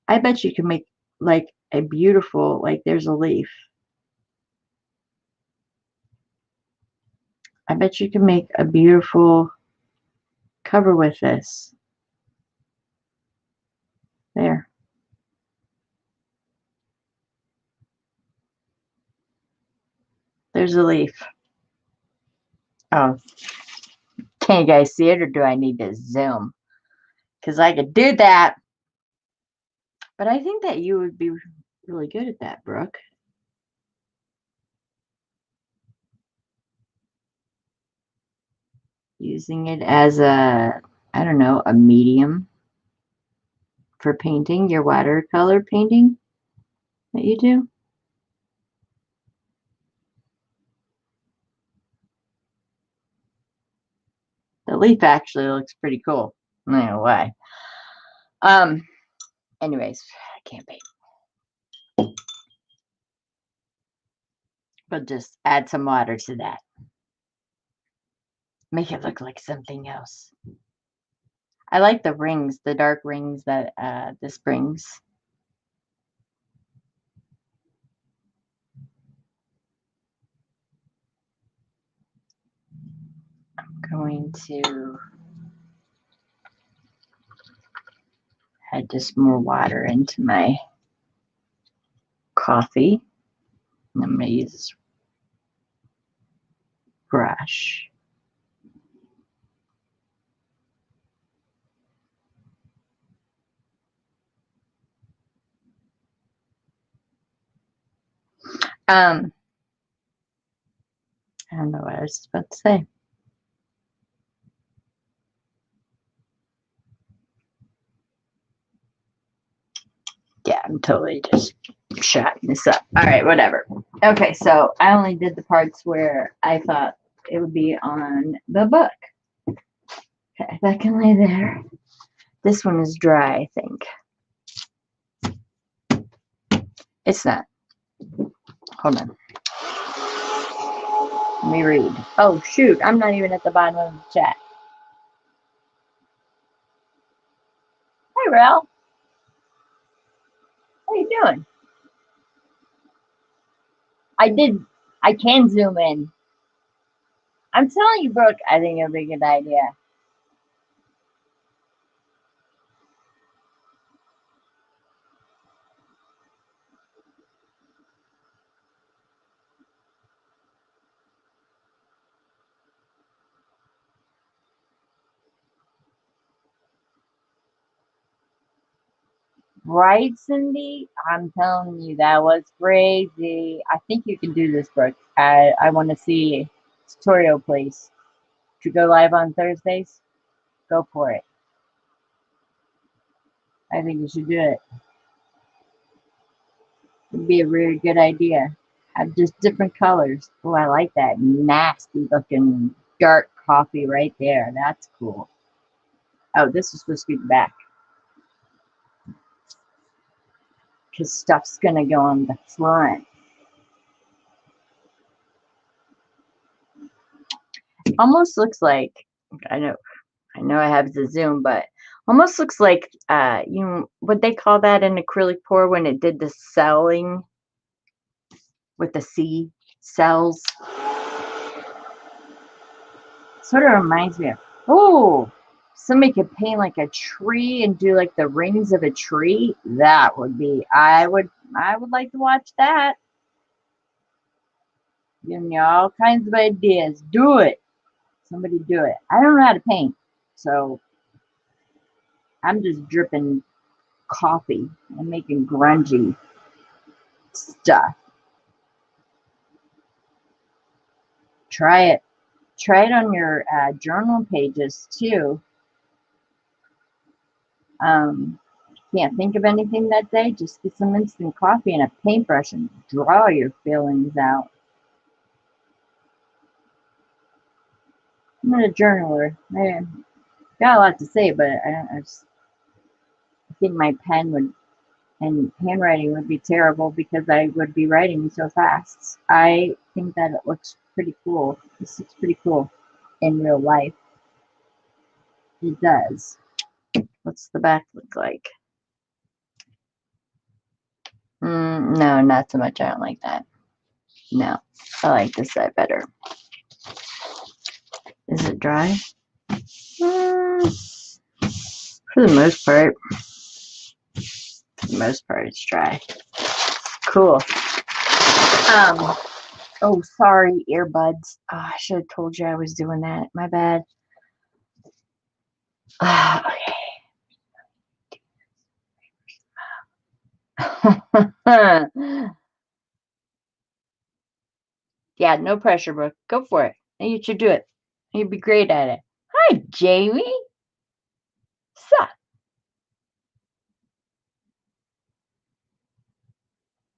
I bet you could make like a beautiful, like there's a leaf. I bet you can make a beautiful cover with this. There. There's a leaf. Oh, can you guys see it or do I need to zoom? Because I could do that. But I think that you would be really good at that, Brooke. Using it as a, I don't know, a medium for painting, your watercolor painting that you do. The leaf actually looks pretty cool. I don't know why. Um, anyways, I can't paint. But just add some water to that. Make it look like something else. I like the rings, the dark rings that this brings. I'm going to add just more water into my coffee. And I'm going to use this brush. I don't know what I was about to say. Yeah, I'm totally just shutting this up. All right, whatever. Okay, so I only did the parts where I thought it would be on the book. Okay, that can lay there. This one is dry, I think. It's not. Hold on. Let me read. Oh, shoot. I'm not even at the bottom of the chat. Hi, Ralph. What are you doing? I did. I can zoom in. I'm telling you, Brooke, I think it'll be a good idea. Right, Cindy? I'm telling you, that was crazy. I think you can do this, Brooke. I want to see tutorial, please. To go live on Thursdays? Go for it. I think you should do it. It'd be a really good idea. Have just different colors. Oh, I like that nasty looking dark coffee right there. That's cool. Oh, this is supposed to be the back. Because stuff's going to go on the front. Almost looks like, I know I have the zoom, but almost looks like, you know, what they call that in acrylic pour when it did the celling with the C cells. Sort of reminds me of, oh, somebody could paint like a tree and do like the rings of a tree. That would be, I would like to watch that. Giving you all kinds of ideas. Do it. Somebody do it. I don't know how to paint, so I'm just dripping coffee and making grungy stuff. Try it. Try it on your journal pages too. Can't think of anything that day, just get some instant coffee and a paintbrush and draw your feelings out. I'm not a journaler. I got a lot to say, but I think my pen would and handwriting would be terrible because I would be writing so fast. I think that it looks pretty cool. This looks pretty cool in real life. It does. What's the back look like? No, not so much. I don't like that. No, I like this side better. Is it dry? For the most part. For the most part, it's dry. Cool. Oh, sorry, earbuds. Oh, I should have told you I was doing that. My bad. Okay. Yeah, no pressure, Brooke. Go for it. You should do it. You'd be great at it. Hi, Jamie. Sup?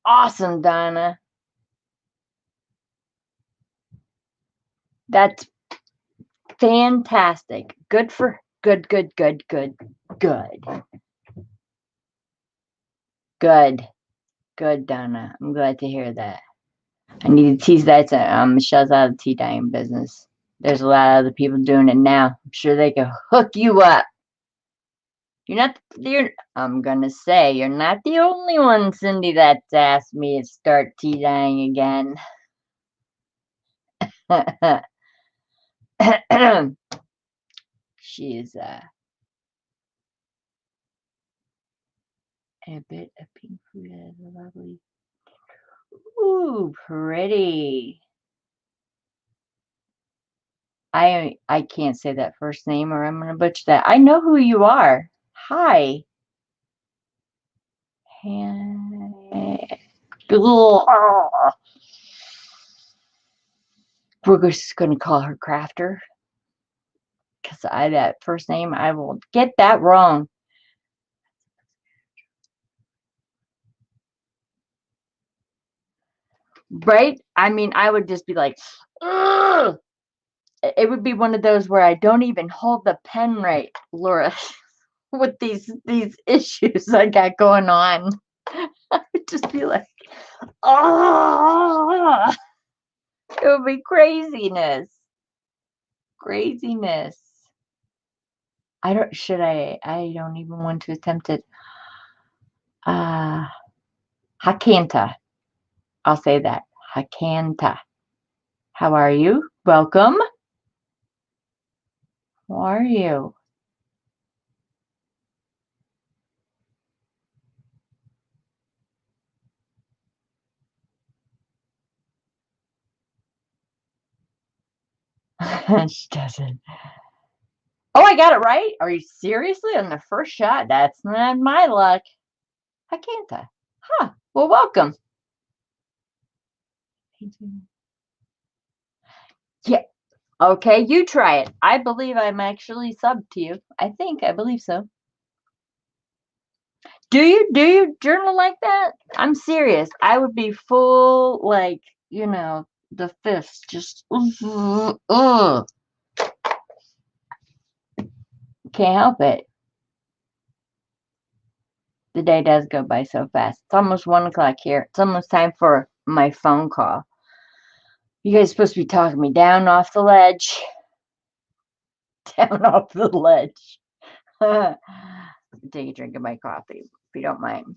Awesome, Donna. That's fantastic. Good, good, good, good. Good, Donna. I'm glad to hear that. I need to tease that. Michelle's out of the tea dyeing business. There's a lot of other people doing it now. I'm sure they can hook you up. I'm gonna say you're not the only one, Cindy, that's asked me to start tea dyeing again. She's a bit of pink food as a lovely. Ooh, pretty. I can't say that first name or I'm gonna butcher that. I know who you are. Hi. We're just gonna call her Crafter. Because that first name, I will get that wrong. Right? I mean, I would just be like, ugh! It would be one of those where I don't even hold the pen right, Laura, with these issues I got going on. I would just be like, oh, it would be craziness. Craziness. I don't even want to attempt it. Hakanta. I'll say that. Hakanta. How are you? Welcome. How are you? She doesn't. Oh, I got it right? Are you seriously on the first shot? That's not my luck. Hakanta. Huh. Well, welcome. Yeah. Okay, you try it. I believe I'm actually subbed to you. I believe so. Do you journal like that? I'm serious. I would be full, like, the fist. Just, can't help it. The day does go by so fast. It's almost 1 o'clock here. It's almost time for my phone call. You guys are supposed to be talking me down off the ledge. Down off the ledge. Take a drink of my coffee, if you don't mind.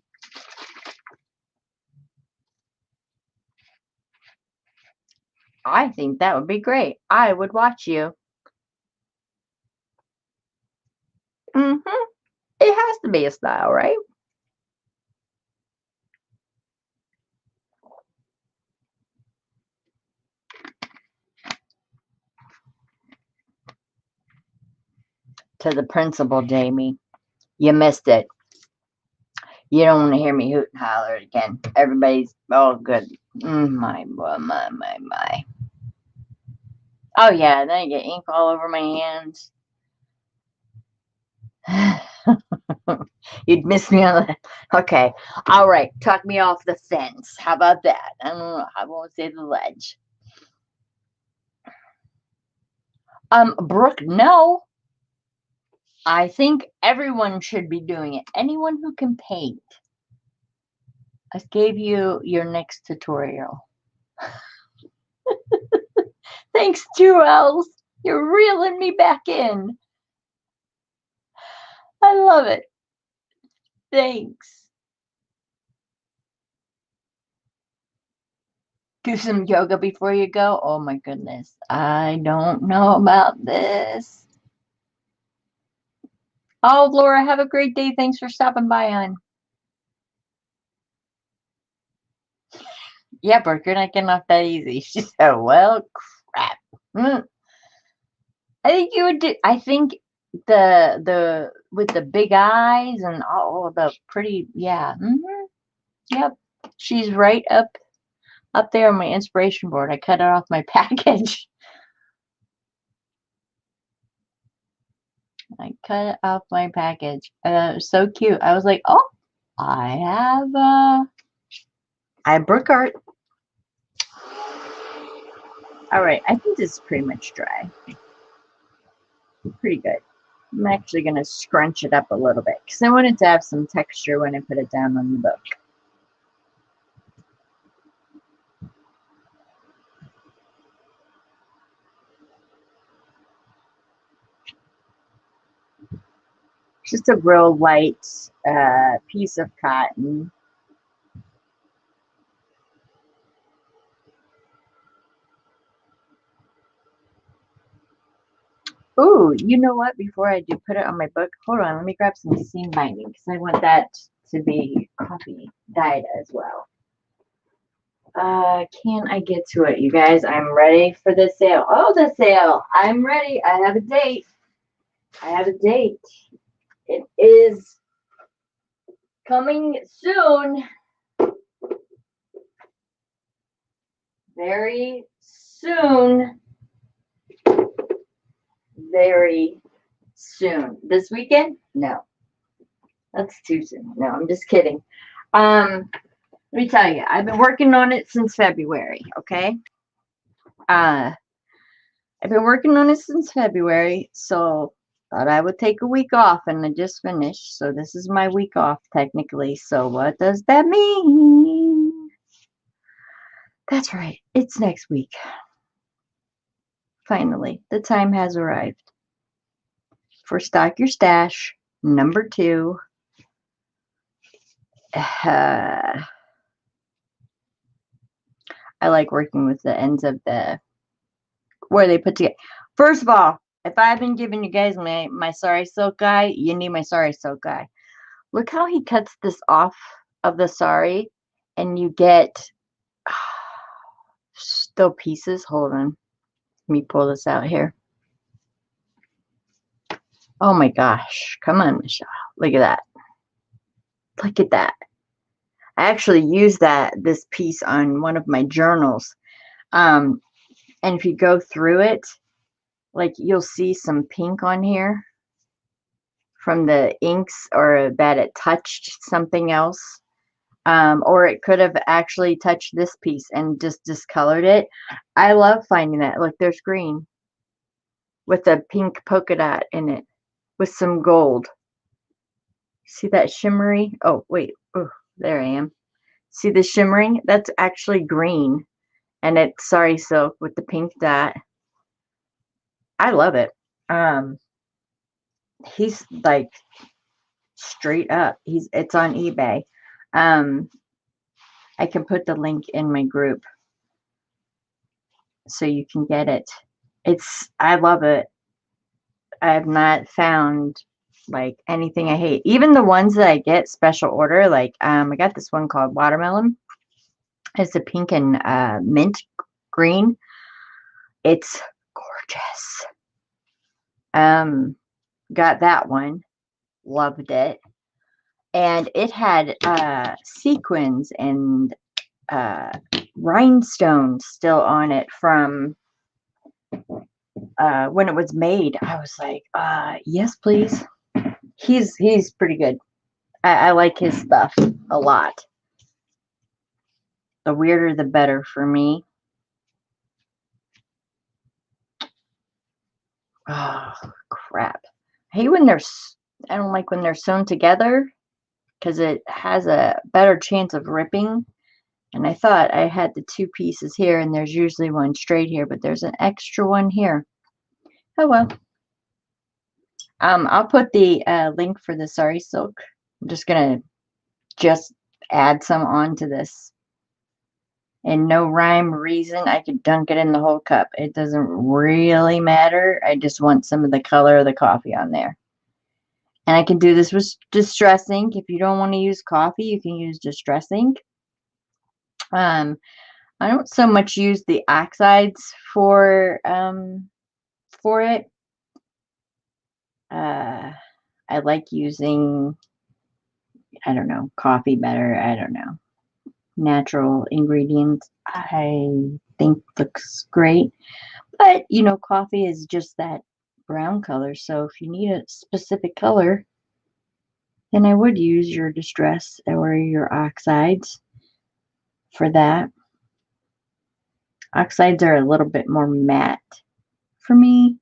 I think that would be great. I would watch you. It has to be a style, right? to the principal, Jamie. You missed it. You don't want to hear me hoot and holler again. Everybody's all good. My. Oh, yeah, then I get ink all over my hands. You'd miss me on that. Okay. All right. Talk me off the fence. How about that? I don't know. I won't say the ledge. Brooke, no. I think everyone should be doing it. Anyone who can paint. I gave you your next tutorial. Thanks, Jewels. You're reeling me back in. I love it. Thanks. Do some yoga before you go? Oh my goodness. I don't know about this. Oh, Laura, have a great day. Thanks for stopping by, hon. Yeah, Brooke, you're not getting off that easy. She said, well, crap. I think you would do, I think the with the big eyes and all the pretty, yeah. Yep. She's right up there on my inspiration board. I cut it off my package. I cut it off my package. It was so cute. I was like, oh, I have Brooke art. All right, I think this is pretty much dry. Pretty good. I'm actually going to scrunch it up a little bit because I wanted to have some texture when I put it down on the book. Just a real light piece of cotton. Ooh, you know what? Before I do put it on my book, hold on. Let me grab some seam binding because I want that to be coffee dyed as well. Can I get to it, you guys? I'm ready for the sale. Oh, the sale. I'm ready. I have a date. I have a date. It is coming soon. Very soon. Very soon. This weekend? No. That's too soon. No, I'm just kidding. Let me tell you, I've been working on it since February, okay? I've been working on it since February, so thought I would take a week off, and I just finished. So this is my week off, technically. So what does that mean? That's right. It's next week. Finally, the time has arrived for Stock Your Stash number 2. I like working with the ends of the where they put together. First of all, if I've been giving you guys my Sari Silk guy, you need my Sari Silk guy. Look how he cuts this off of the sari, and you get still pieces. Hold on. Let me pull this out here. Oh my gosh. Come on, Michelle. Look at that. Look at that. I actually used this piece on one of my journals. And if you go through it, like you'll see some pink on here from the inks, or that it touched something else. Or it could have actually touched this piece and just discolored it. I love finding that. Look, there's green with a pink polka dot in it with some gold. See that shimmery? Oh, wait. Oh, there I am. See the shimmering? That's actually green. And it's Sari Silk with the pink dot. I love it. He's like straight up. It's on eBay. I can put the link in my group so you can get it. I love it. I have not found like anything I hate. Even the ones that I get special order, like I got this one called Watermelon. It's a pink and mint green. It's gorgeous. got that one. Loved it. And it had sequins and rhinestones still on it from when it was made. I was like, yes, please. He's pretty good. I like his stuff a lot. The weirder, the better for me. Oh, crap. I hate when I don't like when they're sewn together because it has a better chance of ripping. And I thought I had the two pieces here, and there's usually one straight here, but there's an extra one here. Oh well. I'll put the link for the sari silk. I'm just gonna add some onto this. And no rhyme or reason, I could dunk it in the whole cup. It doesn't really matter. I just want some of the color of the coffee on there. And I can do this with Distress ink. If you don't want to use coffee, you can use Distress ink. I don't so much use the oxides for it. I like using, I don't know, coffee better. I don't know. Natural ingredients, I think looks great. But, you know, coffee is just that brown color. So if you need a specific color, then I would use your Distress or your oxides for that. Oxides are a little bit more matte for me.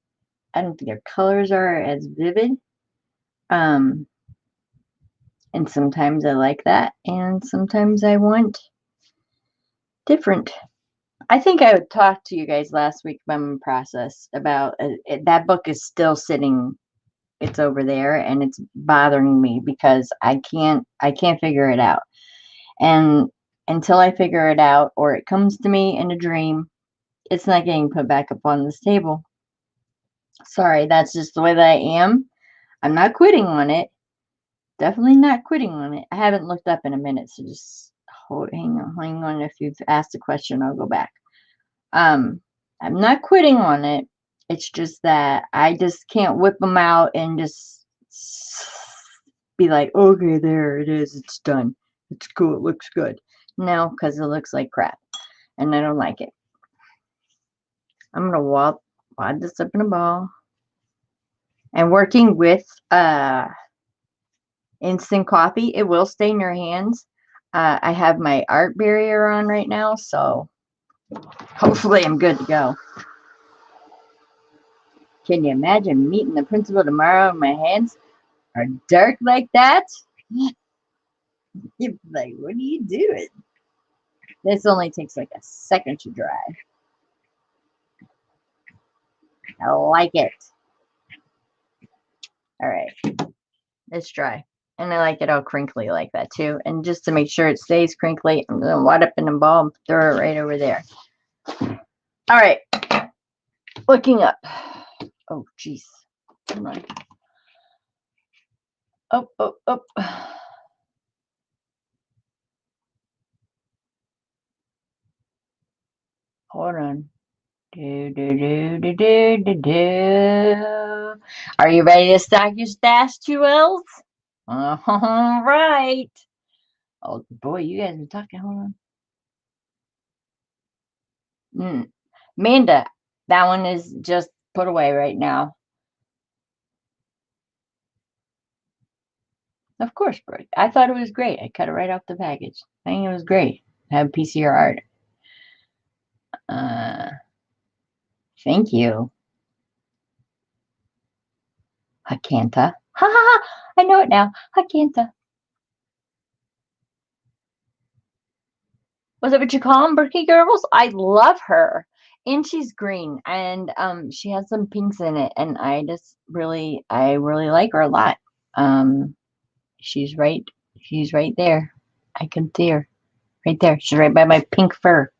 I don't think their colors are as vivid. And sometimes I like that, and sometimes I want different. I think I would talk to you guys last week about my process about that book is still sitting. It's over there, and it's bothering me because I can't figure it out. And until I figure it out, or it comes to me in a dream, it's not getting put back up on this table. Sorry, that's just the way that I am. I'm not quitting on it. Definitely not quitting on it. I haven't looked up in a minute, so just hang on. If you've asked a question, I'll go back. I'm not quitting on it. It's just that I just can't whip them out and just be like, okay, there it is. It's done. It's cool. It looks good. No, because it looks like crap, and I don't like it. I'm gonna wad this up in a ball. And working with instant coffee, it will stain your hands. I have my art barrier on right now, so hopefully I'm good to go. Can you imagine meeting the principal tomorrow and my hands are dark like that? You're like, what are you doing? This only takes like a second to dry. I like it. All right, it's dry. And I like it all crinkly like that too. And just to make sure it stays crinkly, I'm going to wad up in a ball and throw it right over there. All right, looking up. Oh, jeez. Come on. Up. Hold on. Do. Are you ready to stock your stash, 2Ls? All right. Oh, boy, you guys are talking. Hold on. Amanda, that one is just put away right now. Of course, Brooke. I thought it was great. I cut it right off the package. I think it was great. Have a piece of your art. Thank you. Hakanta. Ha ha ha. I know it now. Hakanta. Was that what you call them, Berkey Girls? I love her. And she's green. And she has some pinks in it. And I really like her a lot. She's right there. I can see her. Right there. She's right by my pink fur.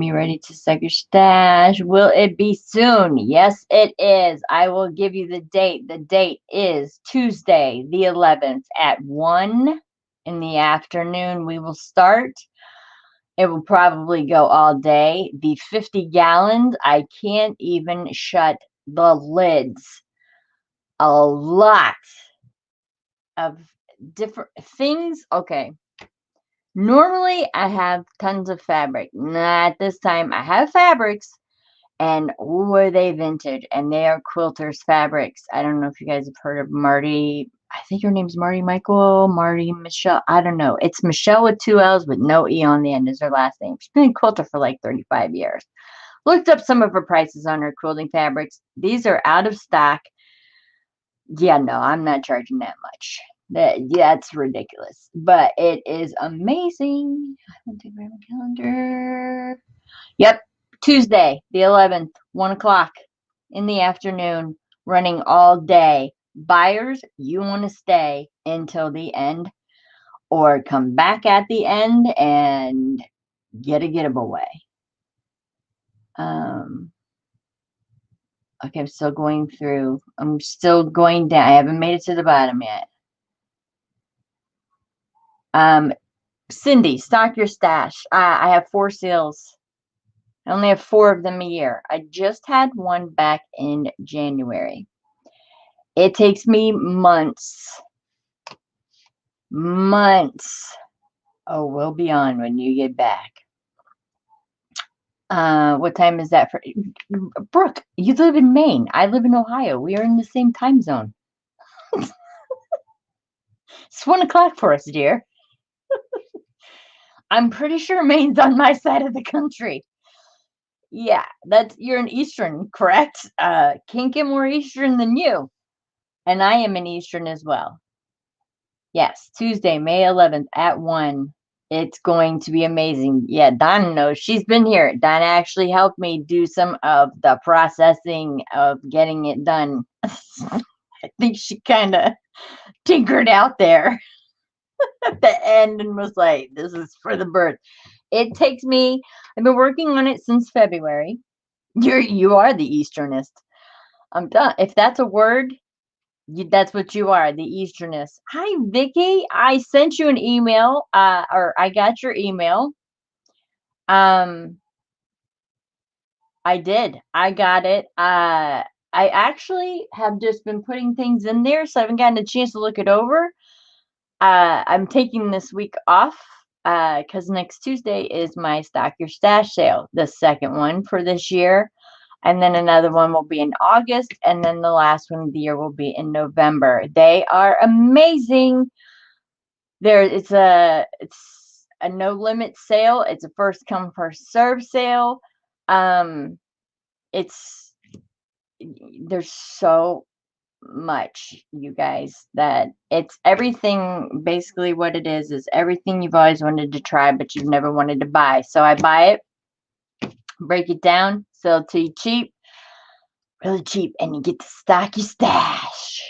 You ready to stack your stash? Will it be soon? Yes, it is. I will give you the date. The date is Tuesday, the 11th at 1 in the afternoon. We will start. It will probably go all day. The 50 gallons, I can't even shut the lids, a lot of different things. Okay. Normally, I have tons of fabric. Not this time. I have fabrics, and ooh, are they vintage? And they are quilters fabrics. I don't know if you guys have heard of Marty. I think her name's Marty Michael, Marty Michelle. I don't know. It's Michelle with 2 L's with no E on the end is her last name. She's been a quilter for like 35 years. Looked up some of her prices on her quilting fabrics. These are out of stock. Yeah, no, I'm not charging that much. That's ridiculous. But it is amazing. I want to grab my calendar. Yep, Tuesday, the 11th, 1 o'clock in the afternoon, running all day. Buyers, you want to stay until the end or come back at the end and get a giveaway. Okay, I'm still going through. I'm still going down. I haven't made it to the bottom yet. Cindy, stock your stash. I have 4 sales. I only have 4 of them a year. I just had one back in January. It takes me months. Oh, we'll be on when you get back. What time is that for Brooke? You live in Maine. I live in Ohio. We are in the same time zone. It's 1 o'clock for us, dear. I'm pretty sure Maine's on my side of the country. Yeah, you're an Eastern, correct? Can't get more Eastern than you. And I am an Eastern as well. Yes, Tuesday, May 11th at 1. It's going to be amazing. Yeah, Donna knows. She's been here. Donna actually helped me do some of the processing of getting it done. I think she kind of tinkered out there at the end and was like, this is for the birth. It takes me, I've been working on it since February. You are the Easternist. I'm done. If that's a word, that's what you are, the Easternist. Hi, Vicky. I sent you an email, or I got your email. I did. I got it. I actually have just been putting things in there, so I haven't gotten a chance to look it over. I'm taking this week off because next Tuesday is my Stock Your Stash sale, the second one for this year. And then another one will be in August, and then the last one of the year will be in November. They are amazing. It's a no limit sale. It's a first come first serve sale. There's so much, you guys, that it's everything. Basically what it is everything you've always wanted to try but you've never wanted to buy. So I buy it, break it down, sell it to you cheap, really cheap, and you get to stock your stash.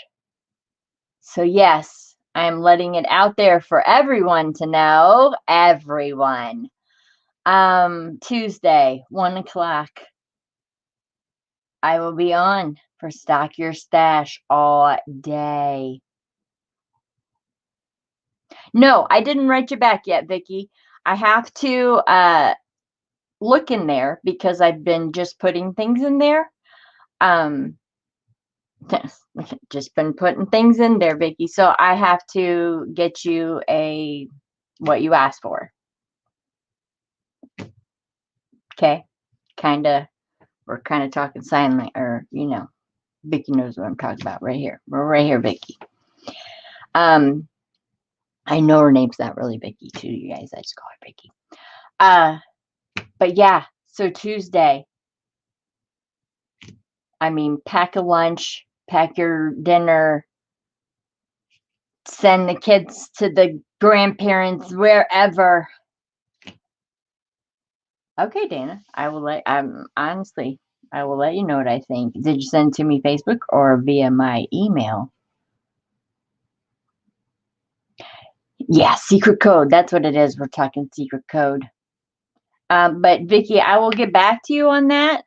So yes, I'm letting it out there for everyone to know. Everyone. Tuesday, 1 o'clock. I will be on for Stock Your Stash all day. No, I didn't write you back yet, Vicky. I have to look in there because I've been just putting things in there. Just been putting things in there, Vicky. So I have to get you what you asked for. Okay, we're kind of talking silently, or Vicky knows what I'm talking about right here. We're right here, Vicky. I know her name's not really Vicky, too, you guys. I just call her Vicky. But yeah, so Tuesday. I mean, pack a lunch, pack your dinner, send the kids to the grandparents, wherever. Okay, Dana, I will honestly, I will let you know what I think. Did you send it to me Facebook or via my email? Yeah, secret code. That's what it is. We're talking secret code. But Vicky, I will get back to you on that.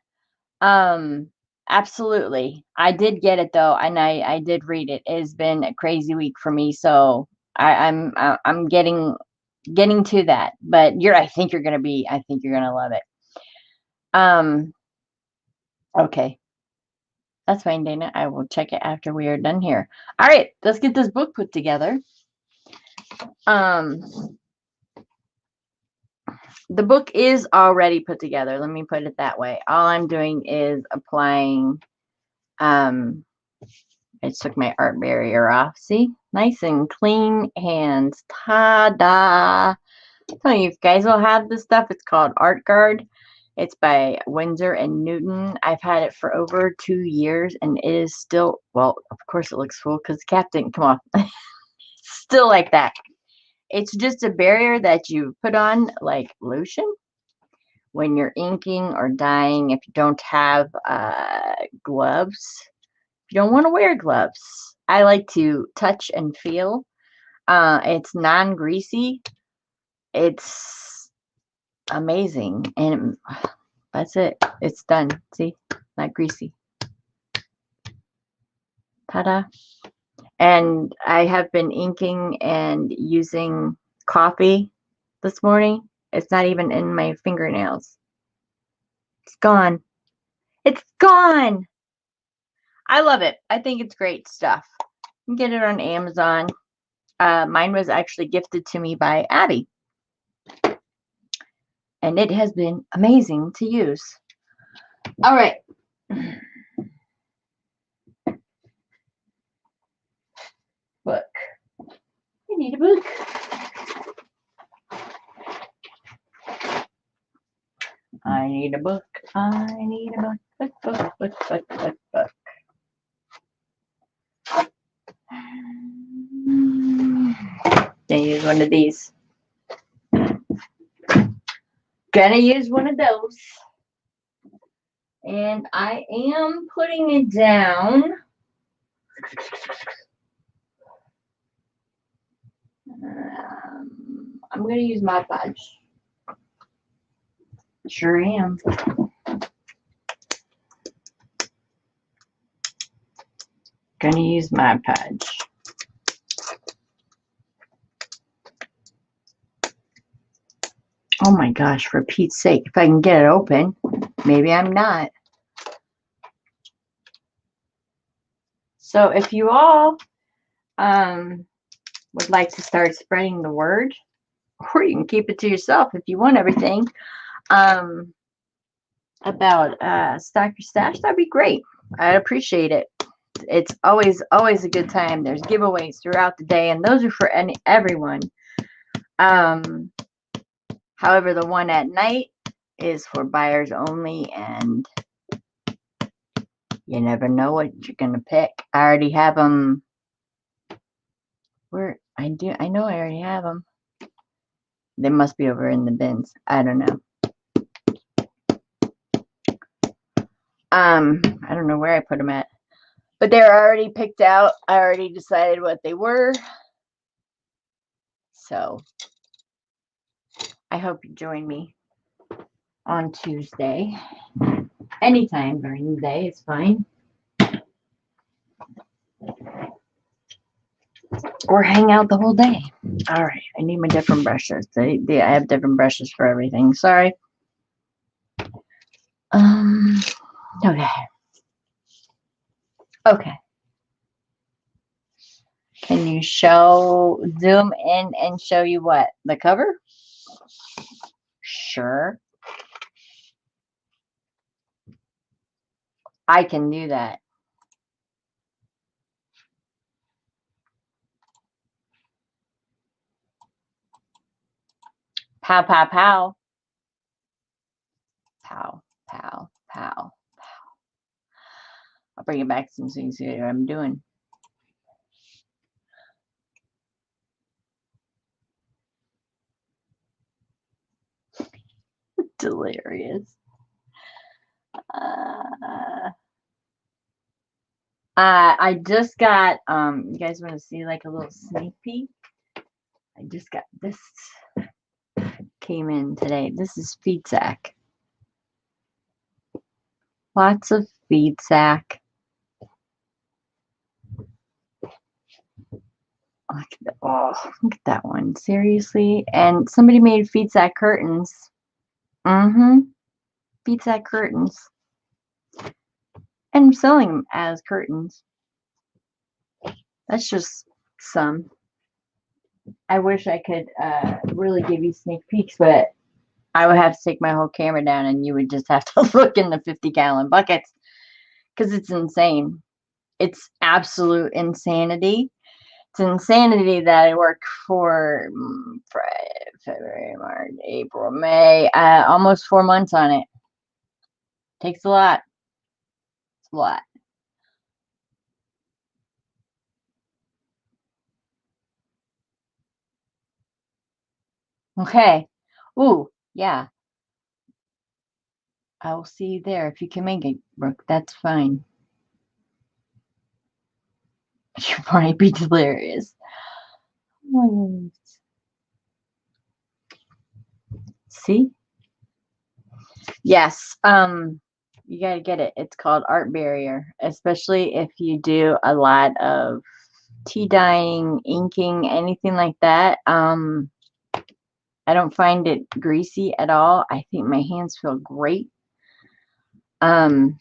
Absolutely. I did get it though, and I did read it. It has been a crazy week for me, so I'm getting to that. But I think you're gonna love it. Okay. That's fine, Dana. I will check it after we are done here. All right, let's get this book put together. The book is already put together. Let me put it that way. All I'm doing is applying. I took my art barrier off. See, nice and clean hands. Ta-da! Telling you guys will have this stuff. It's called Art Guard. It's by Winsor and Newton. I've had it for over 2 years, and it is still, well, of course it looks cool because the cap didn't come off. Still like that. It's just a barrier that you put on like lotion when you're inking or dyeing. If you don't have gloves, if you don't want to wear gloves, I like to touch and feel. It's non-greasy. It's amazing, and that's it. It's done. See, not greasy. Ta-da! And I have been inking and using coffee this morning. It's not even in my fingernails. It's gone. It's gone. I love it. I think it's great stuff. You can get it on Amazon. Mine was actually gifted to me by Abby. And it has been amazing to use. All right. Book. I need a book. I need a book. I need a book. Book. Gonna use one of these. Gonna use one of those. And I am putting it down. I'm going to use my Podge. Sure am. Going to use my Podge. Oh my gosh, for Pete's sake, if I can get it open. Maybe I'm not. So if you all would like to start spreading the word, or you can keep it to yourself if you want everything, about Stock Your Stash, that'd be great. I'd appreciate it. It's always a good time. There's giveaways throughout the day, and those are for everyone. However, the one at night is for buyers only, and you never know what you're gonna pick. I already have them. Where I know I already have them. They must be over in the bins. I don't know. I don't know where I put them at, but they're already picked out. I already decided what they were. So I hope you join me on Tuesday. Anytime during the day is fine. Or hang out the whole day. All right, I need my different brushes. I have different brushes for everything. Sorry. Okay. Okay. Can you zoom in and show you what? The cover? Sure. I can do that. Pow, pow, pow. Pow, pow, pow, pow. I'll bring it back so you can see what I'm doing. Delirious. I just got, you guys want to see like a little sneak peek? I just got this, came in today. This is feed sack. Lots of feed sack. Look at that one. Seriously? And somebody made feed sack curtains. Feed sack curtains. And I'm selling them as curtains. That's just some. I wish I could really give you sneak peeks, but I would have to take my whole camera down and you would just have to look in the 50-gallon buckets because it's insane. It's absolute insanity. It's insanity that I work for February, March, April, May, almost 4 months on it. Takes a lot. It's a lot. Okay. Ooh, yeah. I will see you there if you can make it, Brooke. That's fine. You might be delirious. See? Yes. You gotta get it. It's called Art Barrier, especially if you do a lot of tea dyeing, inking, anything like that. I don't find it greasy at all. I think my hands feel great. Um,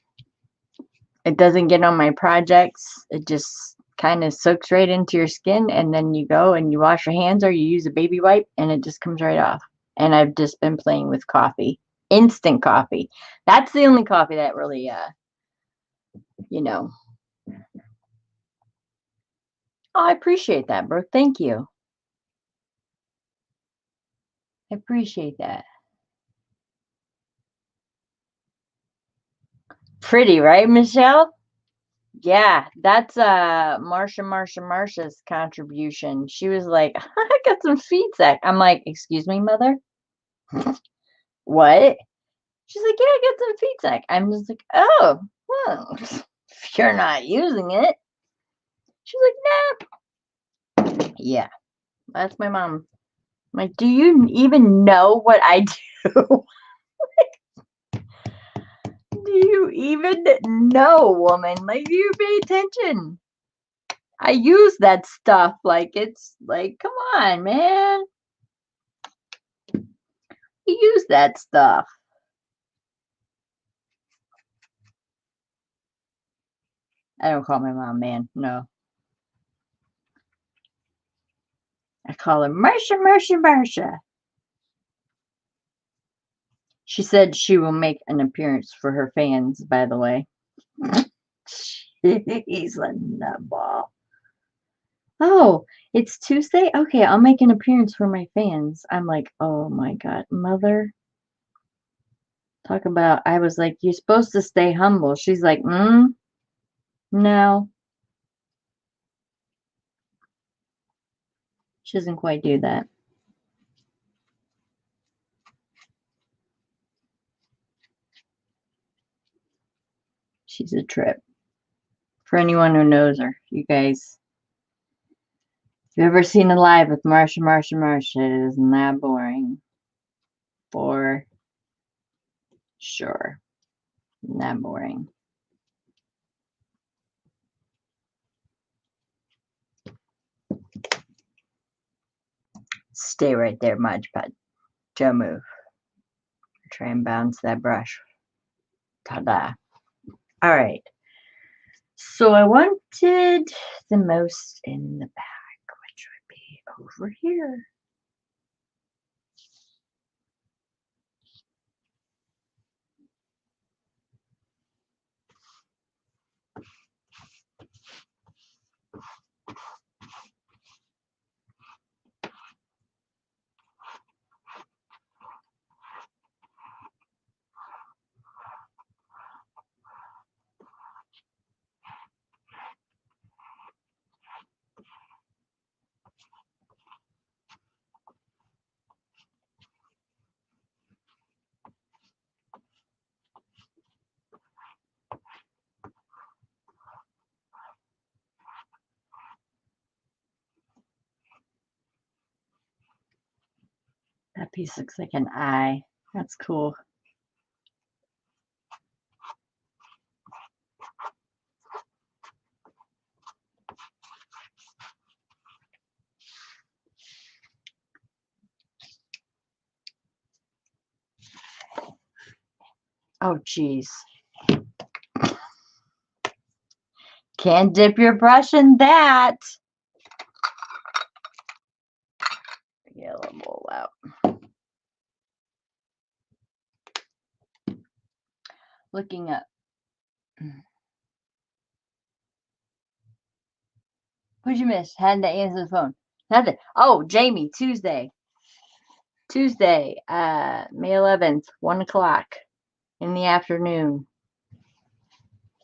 it doesn't get on my projects. It just kind of soaks right into your skin, and then you go and you wash your hands or you use a baby wipe, and it just comes right off. And I've just been playing with coffee, instant coffee. That's the only coffee that really, you know. Oh, I appreciate that, Brooke. Thank you. I appreciate that. Pretty, right, Michelle? Yeah, that's Marsha's contribution. She was like, I got some feed sack. I'm like, excuse me, mother? What? She's like, yeah, I got some feed sack. I'm just like, oh, well, if you're not using it. She's like, nah. Yeah, that's my mom. I'm like, do you even know what I do? Do you even know, woman? Like, do you pay attention? I use that stuff. Like, it's like, come on, man. You use that stuff. I don't call my mom man. No. I call her Marsha. She said she will make an appearance for her fans, by the way. He's a nutball. Oh, it's Tuesday? Okay, I'll make an appearance for my fans. I'm like, oh my God, mother. Talk about, I was like, you're supposed to stay humble. She's like, no. She doesn't quite do that. She's a trip. For anyone who knows her, you guys, if you've ever seen a live with Marsha, it is not boring. For sure. Not boring. Stay right there, Mod Podge. Don't move. Try and bounce that brush. Ta-da. All right. So I wanted the most in the back, which would be over here. That piece looks like an eye. That's cool. Oh, geez. Can't dip your brush in that. Get a little bowl out. Looking up. What'd you miss? Had to answer the phone. Nothing. Oh, Jamie, Tuesday, May 11th, 1 o'clock in the afternoon.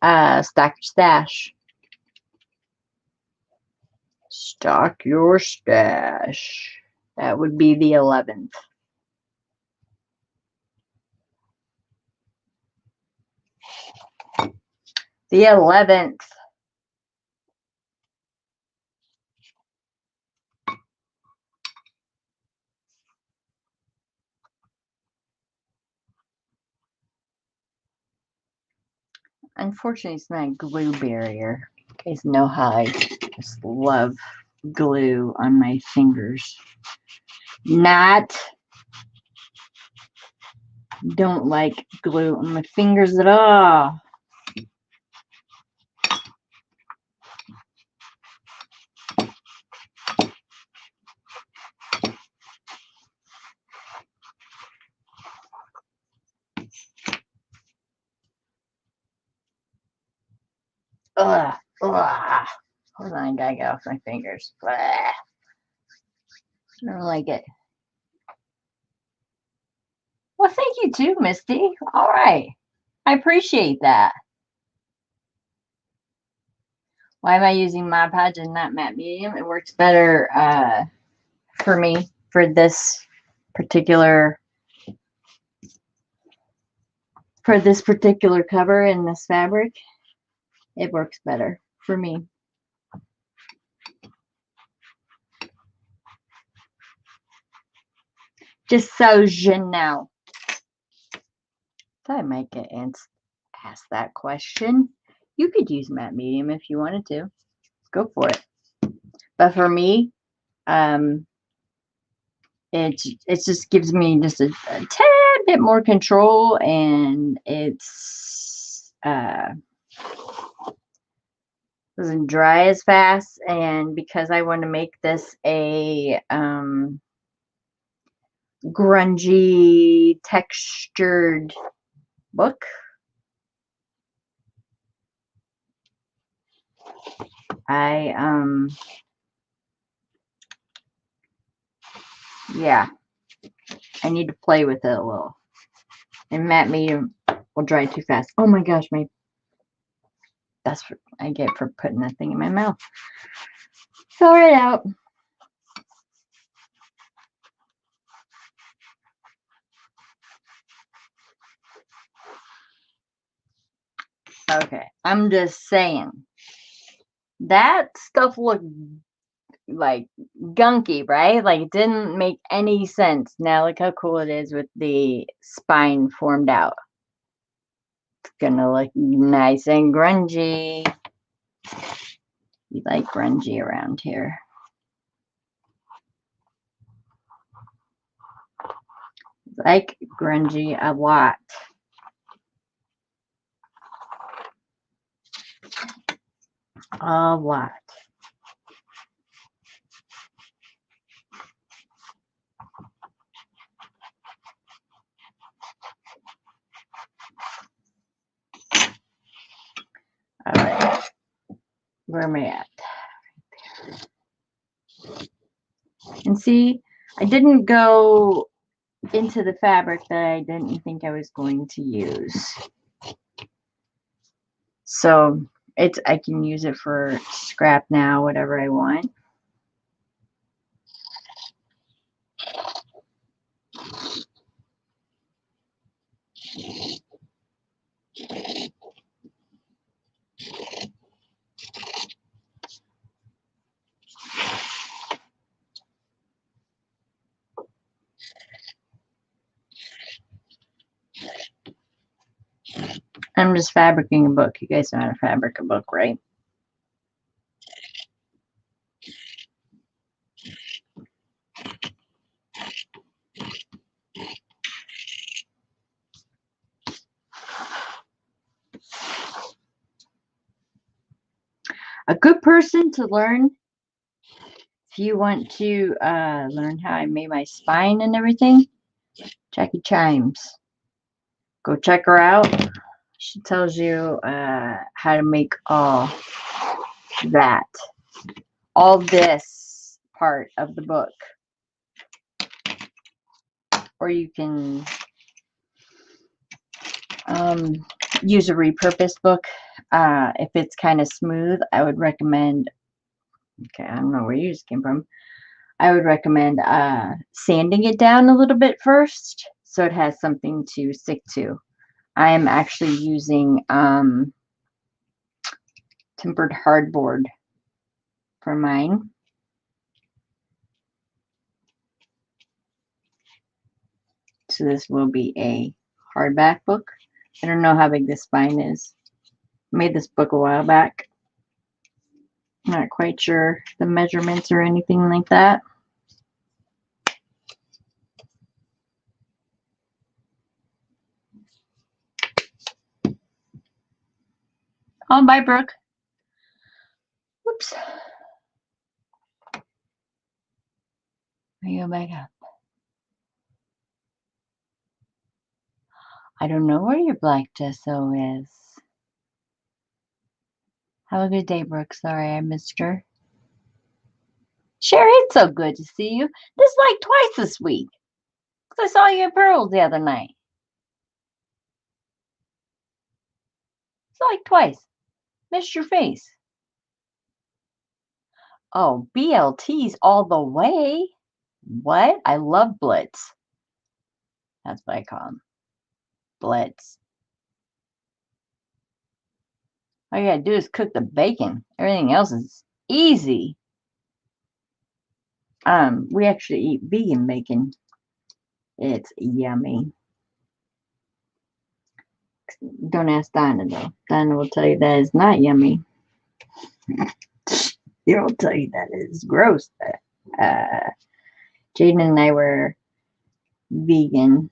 Stock your stash. Stock your stash. That would be the 11th. The 11th. Unfortunately, it's not a glue barrier. You guys know how I just love glue on my fingers. Don't like glue on my fingers at all. Ugh. Hold on, I gotta get off my fingers. Blah. I don't like it. Well, thank you too, Misty. All right. I appreciate that. Why am I using Mod Podge and not matte medium? It works better for me for this particular cover in this fabric. It works better for me. Just so you know. I might get asked that question. You could use matte medium if you wanted to. Go for it. But for me, it just gives me just a tad bit more control, and it's doesn't dry as fast. And because I want to make this a grungy textured book, yeah, I need to play with it a little. And matte medium will dry too fast. Oh my gosh, that's what I get for putting that thing in my mouth. Throw it out. Okay, I'm just saying. That stuff looked like gunky, right? Like it didn't make any sense. Now look how cool it is with the spine formed out. It's gonna look nice and grungy. We like grungy around here. Like grungy a lot. A lot. All right. Where am I at? And see, I didn't go into the fabric that I didn't think I was going to use. So I can use it for scrap now, whatever I want. I'm just fabricating a book. You guys know how to fabric a book, right? A good person to learn if you want to learn how I made my spine and everything. Jackie Chimes. Go check her out. She tells you how to make all that. All this part of the book. Or you can use a repurposed book. If it's kind of smooth, I would recommend, okay, I don't know where you just came from. I would recommend sanding it down a little bit first so it has something to stick to. I am actually using tempered hardboard for mine. So this will be a hardback book. I don't know how big this spine is. I made this book a while back. Not quite sure the measurements or anything like that. Oh, bye, Brooke. Whoops. Let me go back up. I don't know where your black gesso is. Have a good day, Brooke. Sorry I missed her. Sherry, it's so good to see you. This is like twice this week. Because I saw you at Pearl's the other night. It's like twice. Missed your face. Oh, BLTs all the way. What? I love Blitz. That's what I call them. Blitz. All you gotta do is cook the bacon. Everything else is easy. We actually eat vegan bacon. It's yummy. Don't ask Donna though. Donna will tell you that it's not yummy. He'll tell you that it's gross. Jaden and I were vegan.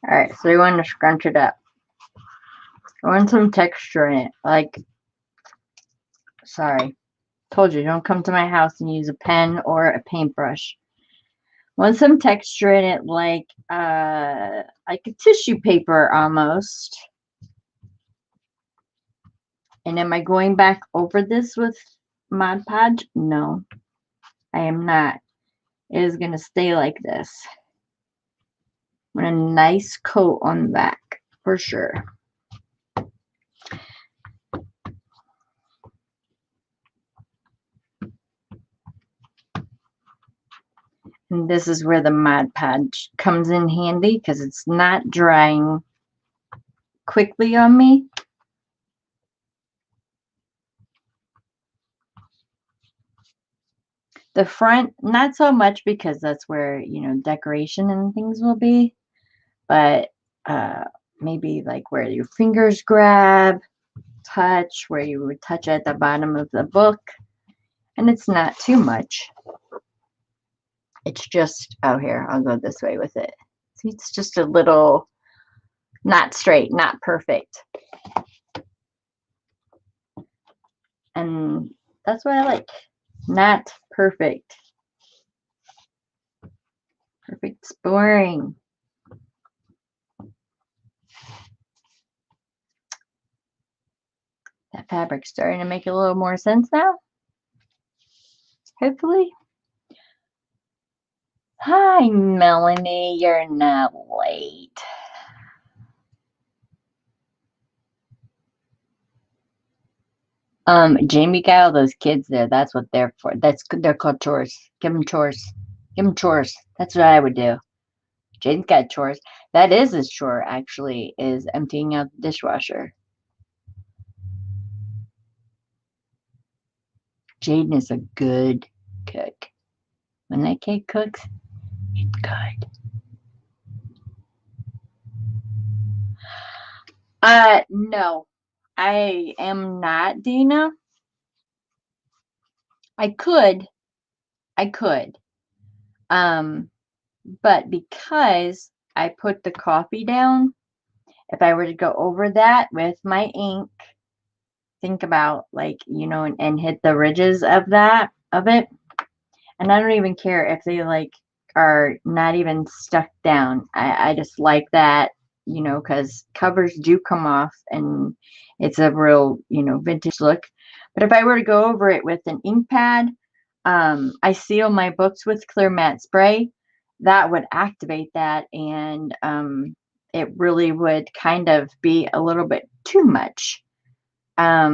All right, so we want to scrunch it up. I want some texture in it. Like, sorry, told you, don't come to my house and use a pen or a paintbrush. Want some texture in it, like a tissue paper almost. And am I going back over this with Mod Podge? No, I am not. It is going to stay like this. Want a nice coat on the back, for sure. And this is where the Mod Podge comes in handy because it's not drying quickly on me. The front, not so much because that's where, you know, decoration and things will be. But maybe like where your fingers grab, touch, where you would touch at the bottom of the book. And it's not too much. It's just, oh, here, I'll go this way with it. See, it's just a little, not straight, not perfect. And that's what I like. Not perfect. Perfect's boring. That fabric's starting to make a little more sense now. Hopefully. Hi, Melanie. You're not late. Jamie got all those kids there. That's what they're for. They're called chores. Give them chores. Give them chores. That's what I would do. Jaden's got chores. That is his chore, actually, is emptying out the dishwasher. Jaden is a good cook. When that kid cooks, it's good. No, I am not, Dina. I could. But because I put the coffee down, if I were to go over that with my ink, think about like, you know, and hit the ridges of it. And I don't even care if they like are not even stuck down. I just like that, you know, because covers do come off and it's a real, you know, vintage look. But if I were to go over it with an ink pad, I seal my books with clear matte spray. That would activate that, and it really would kind of be a little bit too much. I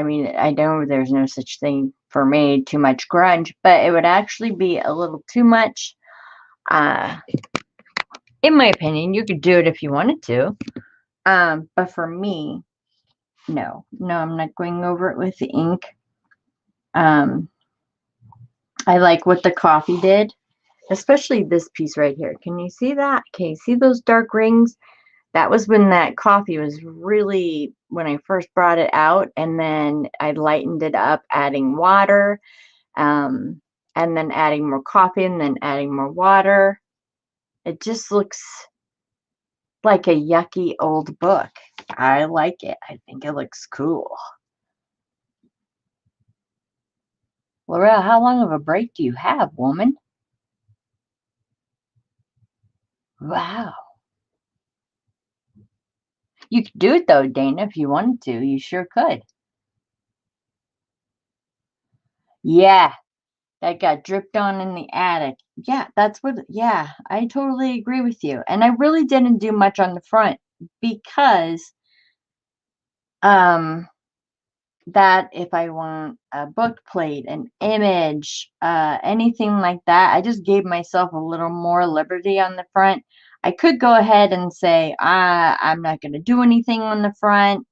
mean, I know there's no such thing for me, too much grunge, but it would actually be a little too much. Uh, in my opinion, you could do it if you wanted to. But for me, no, I'm not going over it with the ink. I like what the coffee did, especially this piece right here. Can you see that? Okay, see those dark rings? That was when that coffee was really, when I first brought it out, and then I lightened it up, adding water, and then adding more coffee, and then adding more water. It just looks like a yucky old book. I like it. I think it looks cool. Laurel, how long of a break do you have, woman? Wow. You could do it though, Dana, if you wanted to. You sure could. Yeah, that got dripped on in the attic. Yeah, yeah, I totally agree with you. And I really didn't do much on the front because that if I want a book plate, an image, anything like that, I just gave myself a little more liberty on the front. I could go ahead and say, I'm not going to do anything on the front.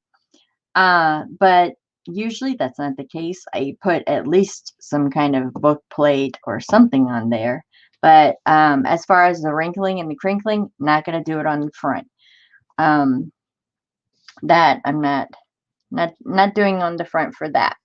But usually that's not the case. I put at least some kind of book plate or something on there. But as far as the wrinkling and the crinkling, not going to do it on the front. That I'm not doing on the front for that.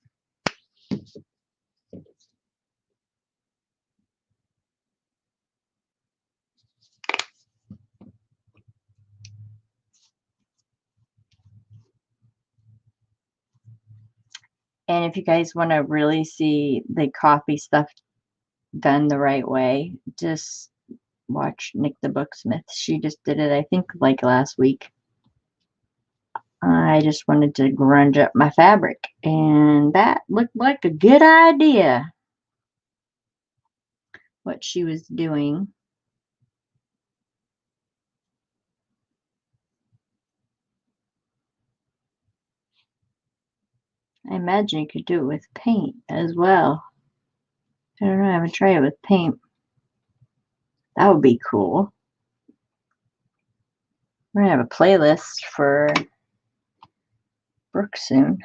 And if you guys want to really see the coffee stuff done the right way, just watch Nick the Booksmith. She just did it, I think, like last week. I just wanted to grunge up my fabric, and that looked like a good idea, what she was doing. I imagine you could do it with paint as well. I don't know, I haven't tried it with paint. That would be cool. We're gonna have a playlist for Brooke soon.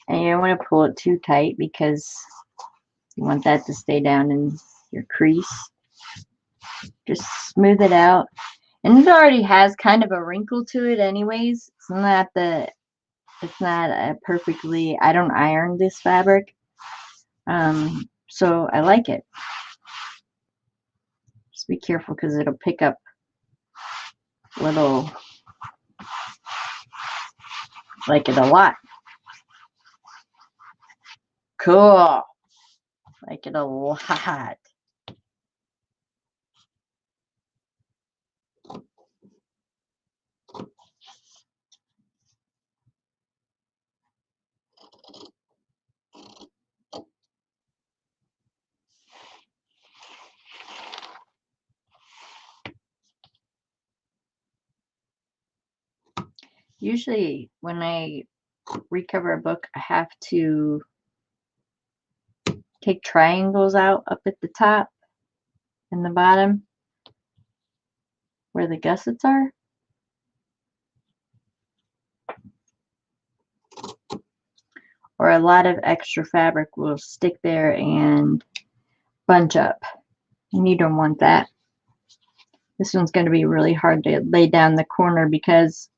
And you don't want to pull it too tight because you want that to stay down in your crease. Just smooth it out. And it already has kind of a wrinkle to it anyways. It's not a perfectly, I don't iron this fabric. So I like it. Just be careful because it'll pick up little, like it a lot. Cool. Like it a lot. Usually when I recover a book, I have to take triangles out up at the top and the bottom where the gussets are. Or a lot of extra fabric will stick there and bunch up. And you don't want that. This one's going to be really hard to lay down the corner because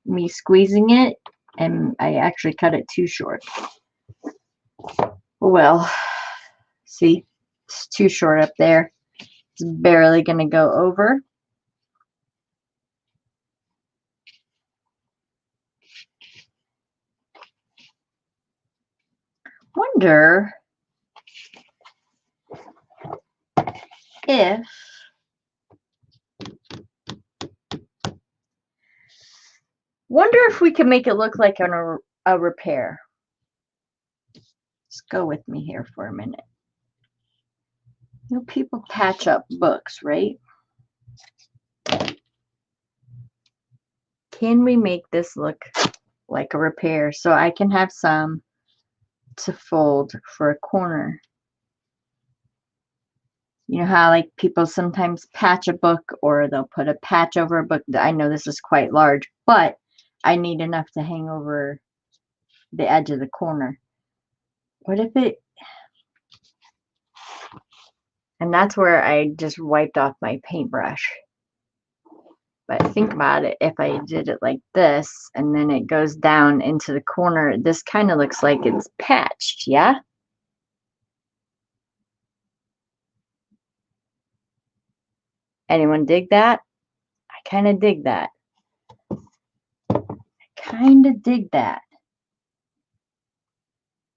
me squeezing it, And I actually cut it too short. Well, see, it's too short up there. It's barely going to go over. Wonder if we can make it look like a repair. Just go with me here for a minute. You know, people patch up books, right? Can we make this look like a repair so I can have some to fold for a corner? You know how like people sometimes patch a book or they'll put a patch over a book. I know this is quite large, but I need enough to hang over the edge of the corner. What if it... And that's where I just wiped off my paintbrush. But think about it, if I did it like this and then it goes down into the corner, this kind of looks like it's patched, yeah? Anyone dig that? I kind of dig that.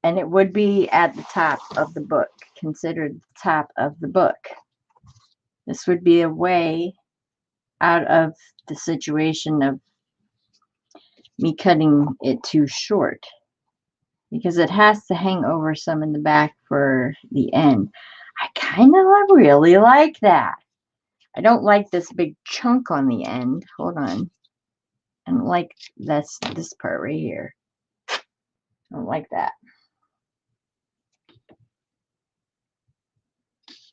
And it would be at the top of the book, considered the top of the book. This would be a way out of the situation of me cutting it too short, because it has to hang over some in the back for the end. I kind of really like that. I don't like this big chunk on the end. Hold on. I don't like this part right here. I don't like that.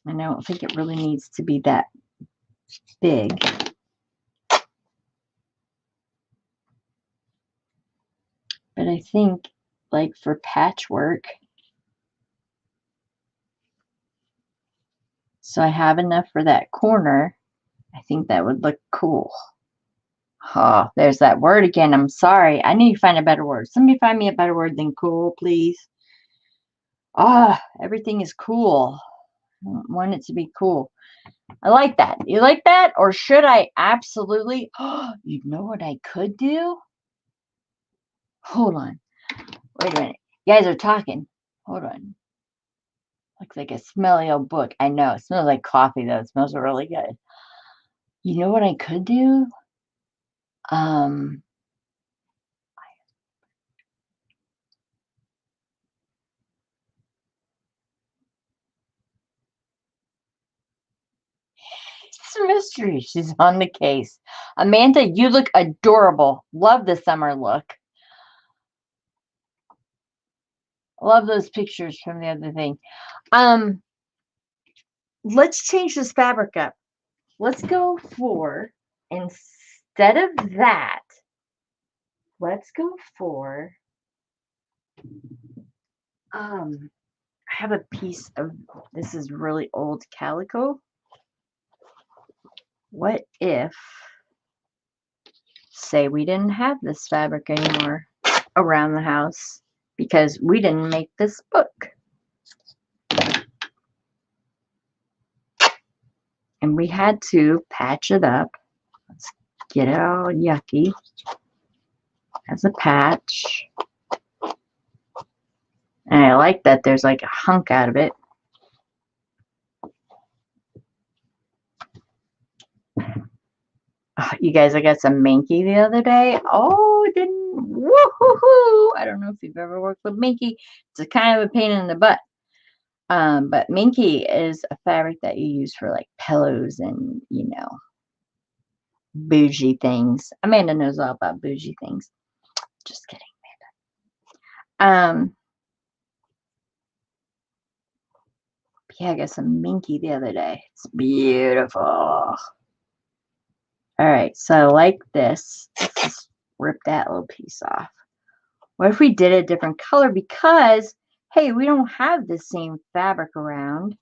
And I don't think it really needs to be that big. But I think, like for patchwork, so I have enough for that corner, I think that would look cool. Oh, there's that word again. I'm sorry. I need to find a better word. Somebody find me a better word than cool, please. Ah, everything is cool. I want it to be cool. I like that. You like that? Or should I absolutely... Oh, you know what I could do? Hold on. Wait a minute. You guys are talking. Hold on. Looks like a smelly old book. I know. It smells like coffee, though. It smells really good. You know what I could do? It's a mystery. She's on the case. Amanda, you look adorable. Love the summer look. Love those pictures from the other thing. Let's change this fabric up. Let's go for, instead of that, let's go for, I have a piece of, this is really old calico. What if, say we didn't have this fabric anymore around the house because we didn't make this book. And we had to patch it up. Let's get it all yucky as a patch. And I like that there's like a hunk out of it. Oh, you guys, I got some Minky the other day. Oh, woohoo! I don't know if you've ever worked with Minky. It's a kind of a pain in the butt. But Minky is a fabric that you use for like pillows and, you know, bougie things. Amanda knows all about bougie things. Just kidding, Amanda. Yeah, I got some Minky the other day. It's beautiful. All right, so I like this. Let's just rip that little piece off. What if we did a different color? Because, hey, we don't have the same fabric around.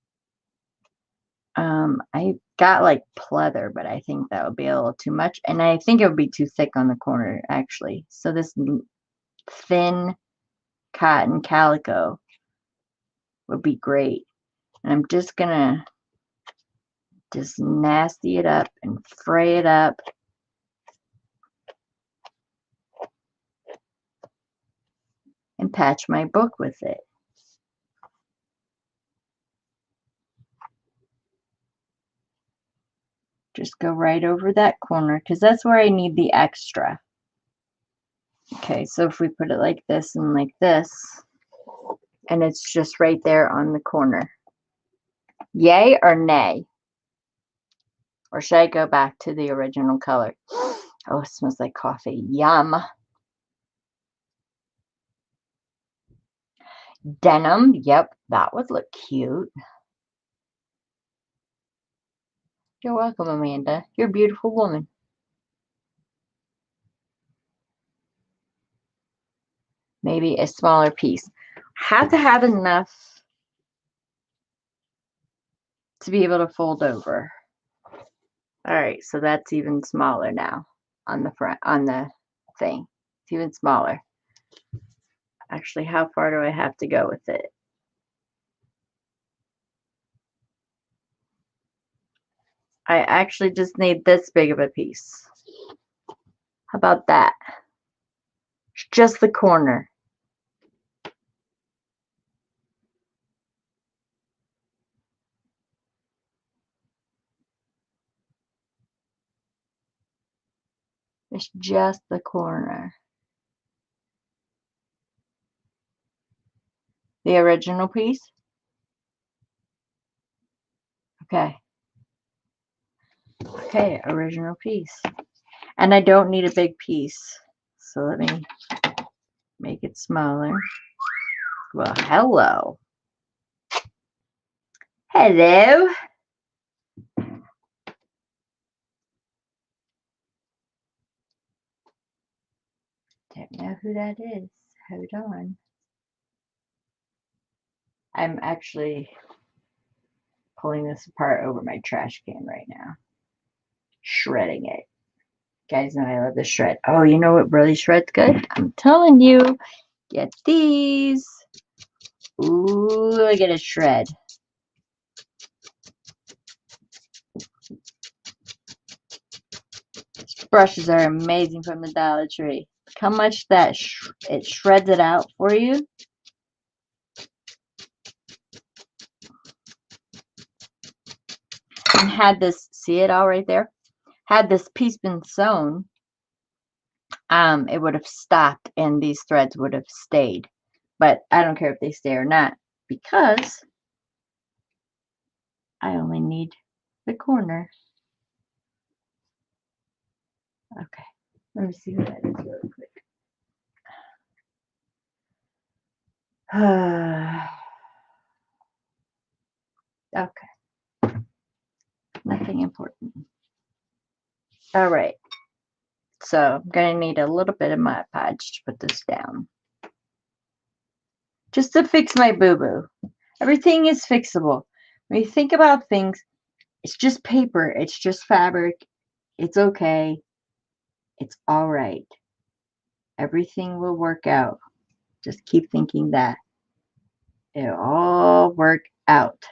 I got like pleather, but I think that would be a little too much. And I think it would be too thick on the corner, actually. So this thin cotton calico would be great. And I'm just gonna just nasty it up and fray it up. And patch my book with it. Just go right over that corner because that's where I need the extra. Okay, so if we put it like this and like this, and it's just right there on the corner. Yay or nay? Or should I go back to the original color? Oh, it smells like coffee. Yum. Denim. Yep, that would look cute. You're welcome, Amanda. You're a beautiful woman. Maybe a smaller piece. Have to have enough to be able to fold over. All right, so that's even smaller now on the front, on the thing. It's even smaller. Actually, how far do I have to go with it? I actually just need this big of a piece. How about that? Just the corner. It's just the corner. The original piece? Okay. Okay, original piece. And I don't need a big piece. So let me make it smaller. Well, hello. Hello. Don't know who that is. Hold on. I'm actually pulling this apart over my trash can right now. Shredding it. You guys know I love the shred. Oh, you know what really shreds good? I'm telling you. Get these. Ooh, look at it shred. Brushes are amazing from the Dollar Tree. Look how much that it shreds it out for you. And had this, see it all right there? Had this piece been sewn, it would have stopped and these threads would have stayed. But I don't care if they stay or not because I only need the corner. Okay, let me see who that is really quick. Okay, nothing important. All right, so I'm going to need a little bit of Mod Podge to put this down. Just to fix my boo-boo. Everything is fixable. When you think about things, it's just paper. It's just fabric. It's okay. It's all right. Everything will work out. Just keep thinking that. It'll all work out.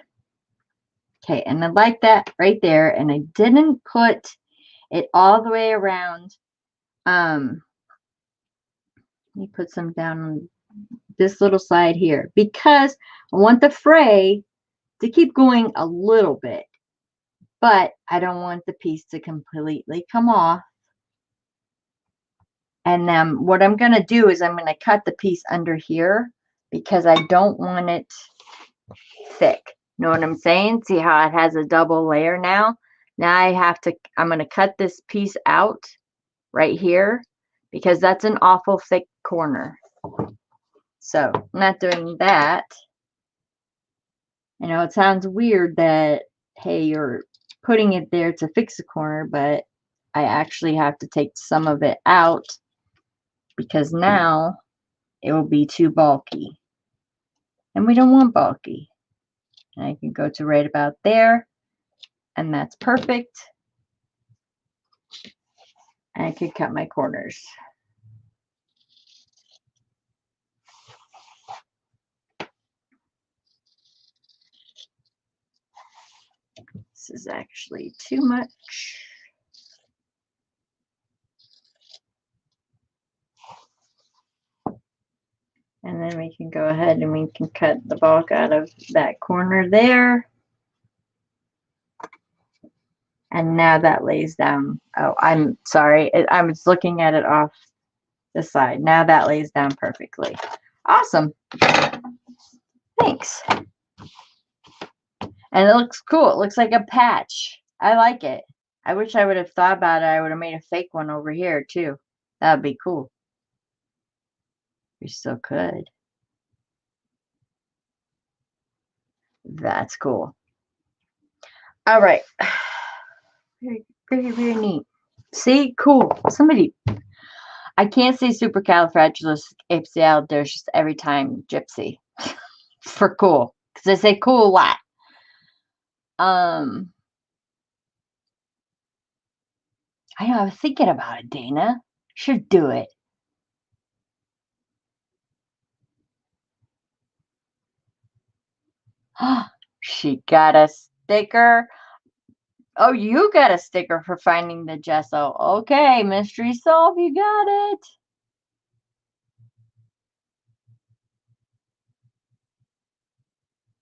Okay, and I like that right there. And I didn't put it all the way around. Let me put some down on this little side here because I want the fray to keep going a little bit. But I don't want the piece to completely come off. And then what I'm going to do is I'm going to cut the piece under here because I don't want it thick. Know what I'm saying? See how it has a double layer now? Now I'm going to cut this piece out right here because that's an awful thick corner. So I'm not doing that. You know, it sounds weird that, hey, you're putting it there to fix the corner, but I actually have to take some of it out because now it will be too bulky. And we don't want bulky. And I can go to right about there. And that's perfect. And I could cut my corners. This is actually too much. And then we can go ahead and we can cut the bulk out of that corner there. And now that lays down. Oh, I'm sorry. I was looking at it off the side. Now that lays down perfectly. Awesome. Thanks. And it looks cool. It looks like a patch. I like it. I wish I would have thought about it. I would have made a fake one over here too. That would be cool. We still could. That's cool. All right. Very, very, very neat. See? Cool. Somebody. I can't say supercalifragilisticexpialidocious every time, Gypsy. For cool. Because I say cool a lot. I know, I was thinking about it, Dana. Should do it. She got a sticker. Oh, you got a sticker for finding the gesso. Okay, mystery solved. You got it.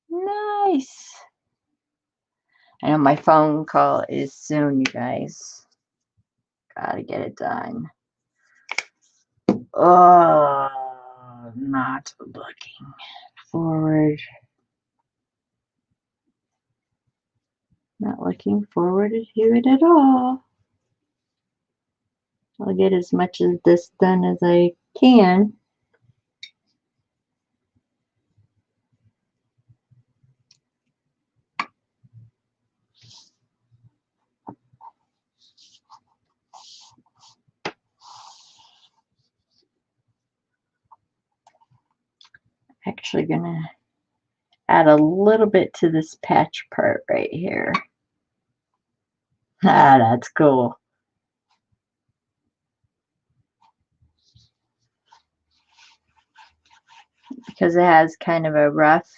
Nice. I know my phone call is soon, you guys. Gotta get it done. Oh, not looking forward. Not looking forward to it at all. I'll get as much of this done as I can. Actually gonna add a little bit to this patch part right here. Ah, that's cool. Because it has kind of a rough,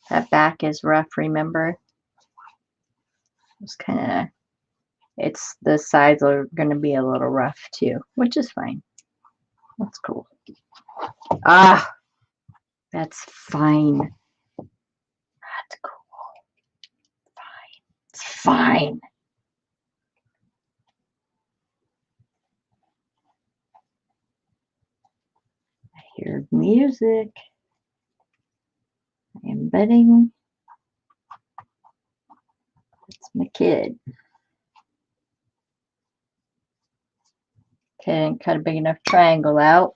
that back is rough, remember? It's kind of, it's, the sides are going to be a little rough too, which is fine. That's cool. Ah, that's fine. That's cool. Fine. It's fine. I hear music. I am betting it's my kid. Okay, and cut a big enough triangle out.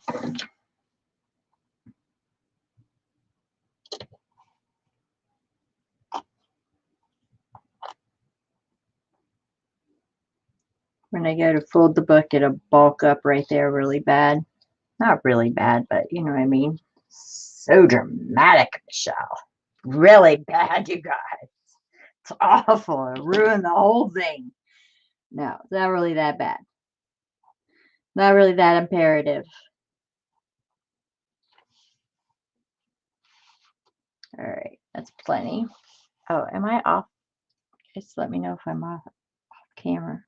When I go to fold the book, it'll bulk up right there really bad. Not really bad, but you know what I mean. So dramatic, Michelle. Really bad, you guys. It's awful. It ruined the whole thing. No, it's not really that bad. Not really that imperative. All right, that's plenty. Oh, am I off? Just let me know if I'm off camera.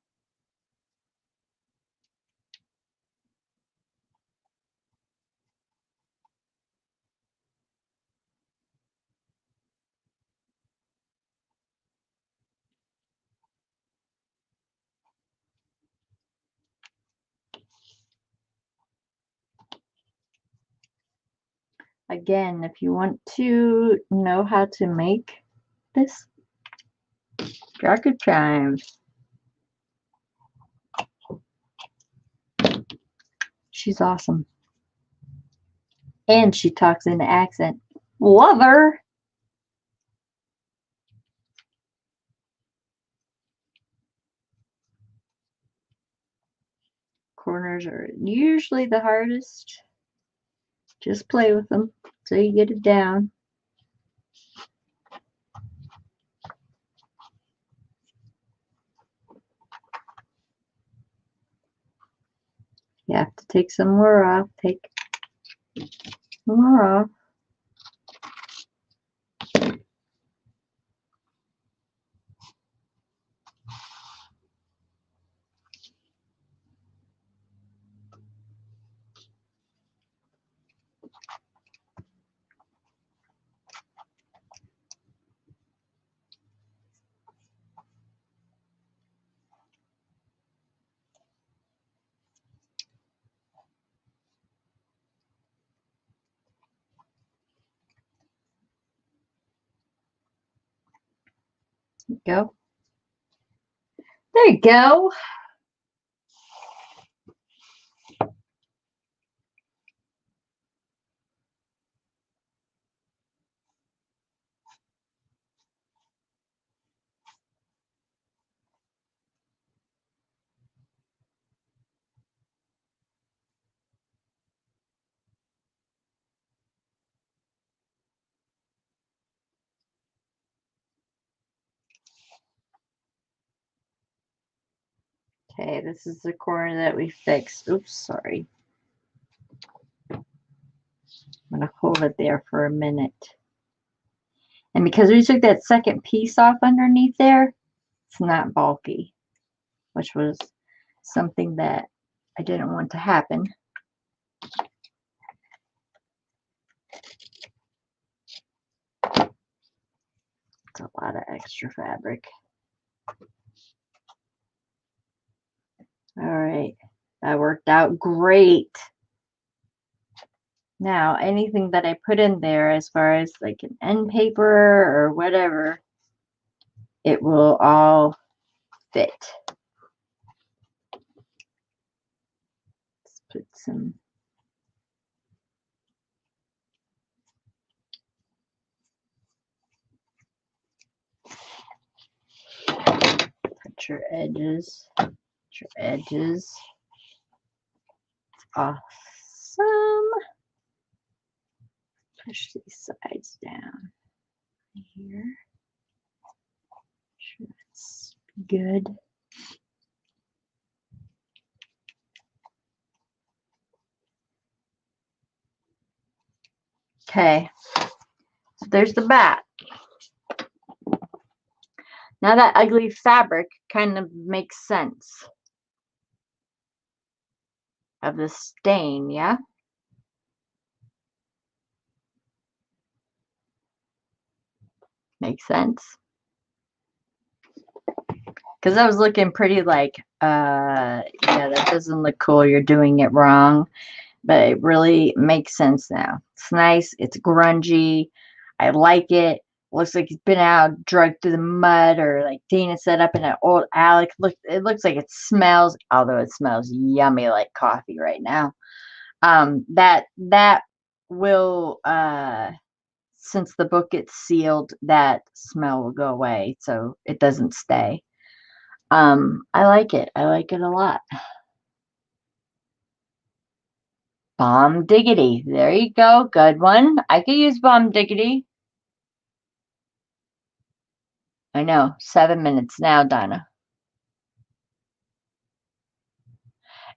Again, if you want to know how to make this, rocket chimes. She's awesome. And she talks in the accent. Love her. Corners are usually the hardest. Just play with them till you get it down. You have to take some more off. Take more off. Go. There you go. Okay, this is the corner that we fixed. Oops, sorry. I'm going to hold it there for a minute. And because we took that second piece off underneath there, it's not bulky, which was something that I didn't want to happen. It's a lot of extra fabric. All right, that worked out great. Now, anything that I put in there as far as like an end paper or whatever, it will all fit. Let's put some touch your edges. Your edges. Awesome. Push these sides down here. Sure that's good. Okay, so there's the back. Now that ugly fabric kind of makes sense of the stain, yeah? Makes sense. Because I was looking pretty like, yeah, that doesn't look cool. You're doing it wrong. But it really makes sense now. It's nice. It's grungy. I like it. Looks like it's been out, dragged through the mud, or like Dana set up in an old alley. Look, it looks like it smells, although it smells yummy like coffee right now. That will, since the book gets sealed, that smell will go away, so it doesn't stay. I like it. I like it a lot. Bomb diggity. There you go. Good one. I could use bomb diggity. I know. 7 minutes now, Donna.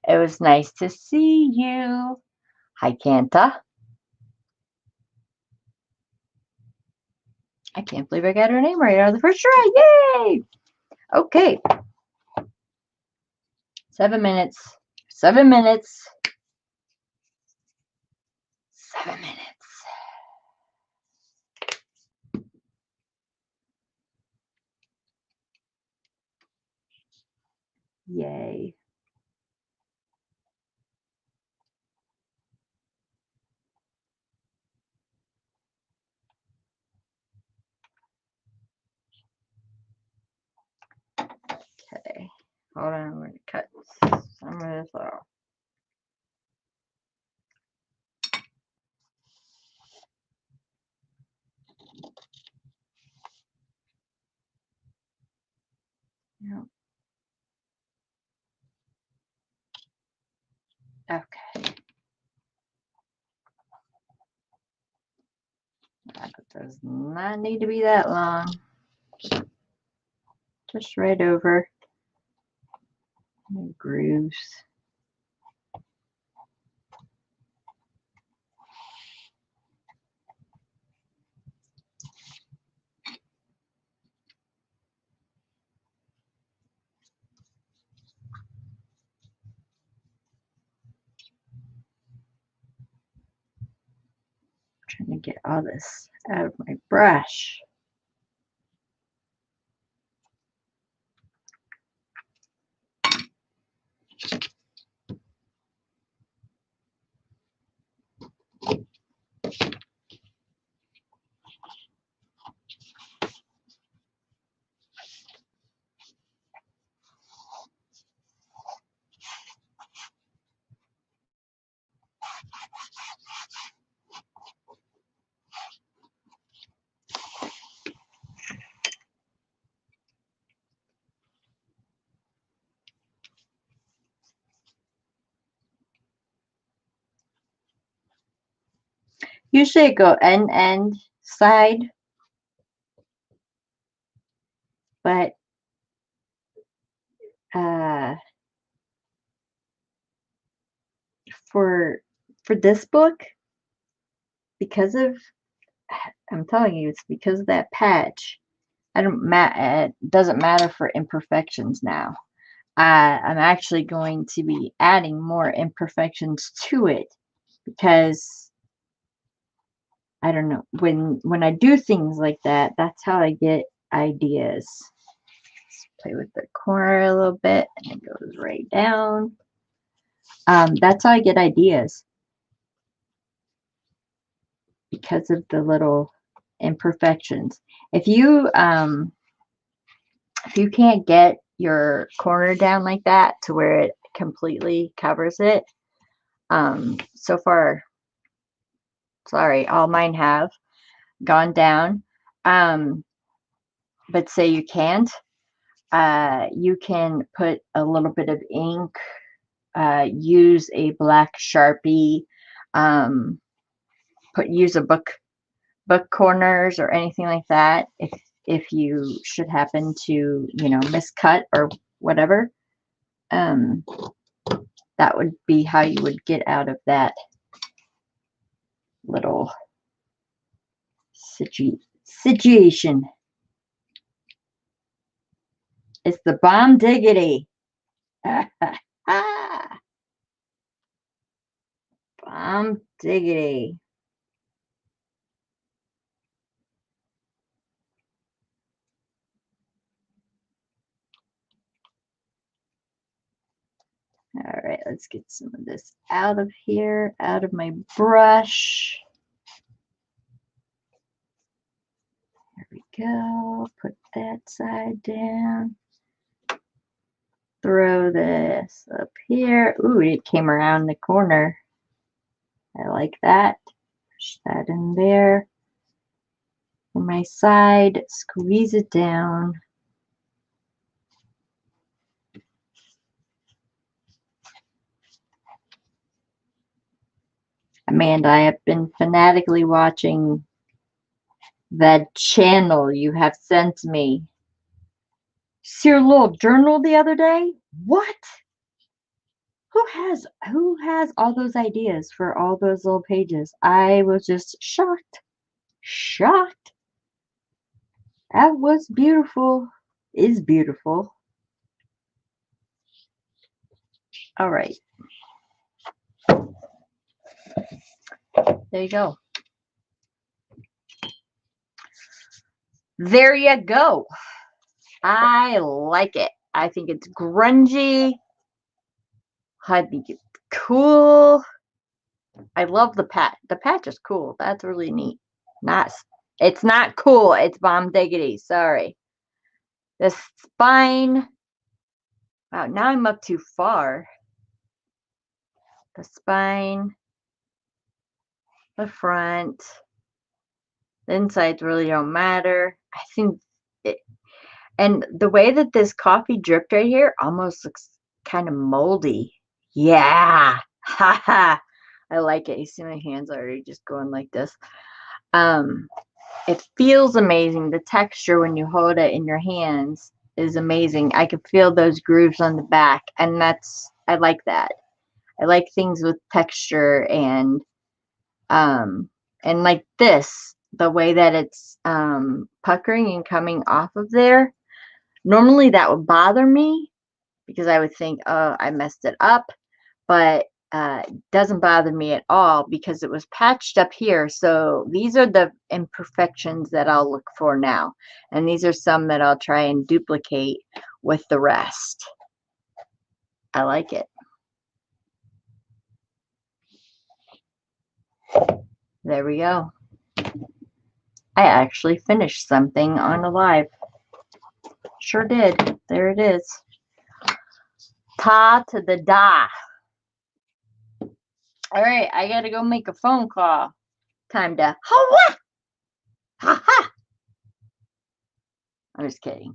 It was nice to see you. Hi, Kanta. I can't believe I got her name right on the first try. Yay! Okay. 7 minutes. 7 minutes. 7 minutes. Yay. Okay. Hold on. I'm going to cut some of this off. Yep. Okay. That does not need to be that long. Just right over. Grooves. Trying to get all this out of my brush. Usually I go end side, but for this book, because of, I'm telling you, it's because of that patch. It doesn't matter for imperfections now. I'm actually going to be adding more imperfections to it because I don't know, when I do things like that, that's how I get ideas. Let's play with the corner a little bit, and it goes right down. That's how I get ideas, because of the little imperfections. If you can't get your corner down like that to where it completely covers it, so far, sorry, all mine have gone down. But say you can't, you can put a little bit of ink, use a black Sharpie, use a book corners or anything like that. If you should happen to, miscut or whatever, that would be how you would get out of that little situation. It's the bomb diggity. Bomb diggity. All right, let's get some of this out of here, out of my brush. There we go. Put that side down. Throw this up here. Ooh, it came around the corner. I like that. Push that in there. On my side, squeeze it down. Amanda, I have been fanatically watching that channel you have sent me. See your little journal the other day? What? Who has all those ideas for all those little pages? I was just shocked. Shocked. That was beautiful. Is beautiful. All right. There you go. There you go. I like it. I think it's grungy. I think it's cool. I love the patch. The patch is cool. That's really neat. It's not cool. It's bomb diggity. Sorry. The spine. Wow, now I'm up too far. The spine. The front. The insides really don't matter. I think it, and the way that this coffee dripped right here almost looks kind of moldy. Yeah. Haha. I like it. You see my hands already just going like this. It feels amazing. The texture when you hold it in your hands is amazing. I can feel those grooves on the back, and I like that. I like things with texture and like this, the way that it's puckering and coming off of there. Normally that would bother me because I would think, oh, I messed it up, but it doesn't bother me at all because it was patched up here. So these are the imperfections that I'll look for now. And these are some that I'll try and duplicate with the rest. I like it. There we go. I actually finished something on a live. Sure did. There it is. Ta to the da. All right, I gotta go make a phone call. Time to ha ha. I'm just kidding.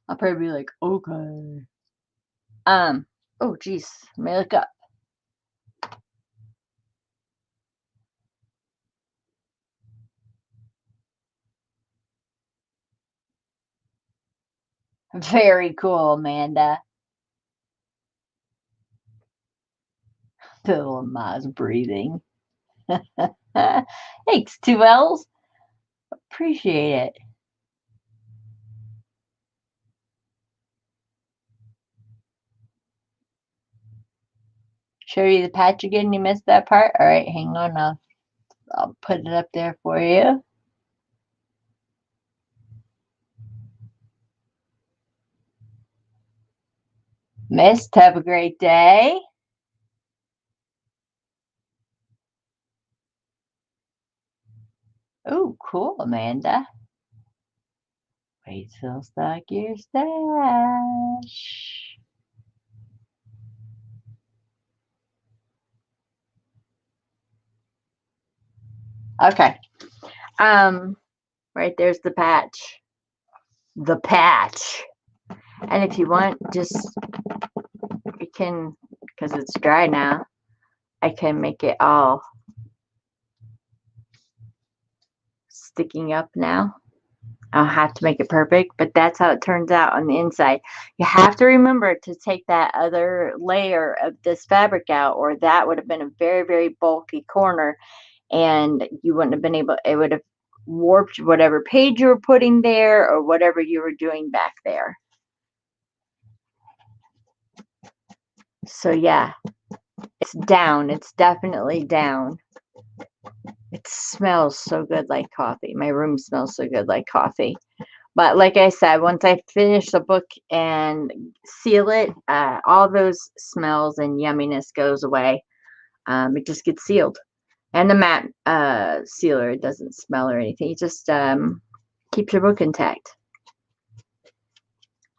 I'll probably be like, okay. Oh geez, let me look up. Very cool, Amanda. Little Ma's breathing. Thanks, 2Ls. Appreciate it. Show you the patch again. You missed that part. All right, hang on. I'll put it up there for you. Missed. Have a great day. Oh, cool, Amanda. Wait till stock your stash. Okay. Right there's the patch. The patch. And if you want, just you can, because it's dry now, I can make it all sticking up now. I'll have to make it perfect, but that's how it turns out on the inside. You have to remember to take that other layer of this fabric out, or that would have been a very, very bulky corner, and you wouldn't have been able, it would have warped whatever page you were putting there or whatever you were doing back there. So yeah, it's down. It's definitely down. It smells so good like coffee. My room smells so good like coffee. But like I said, once I finish the book and seal it, all those smells and yumminess goes away. It just gets sealed. And the matte sealer, it doesn't smell or anything. It just keeps your book intact.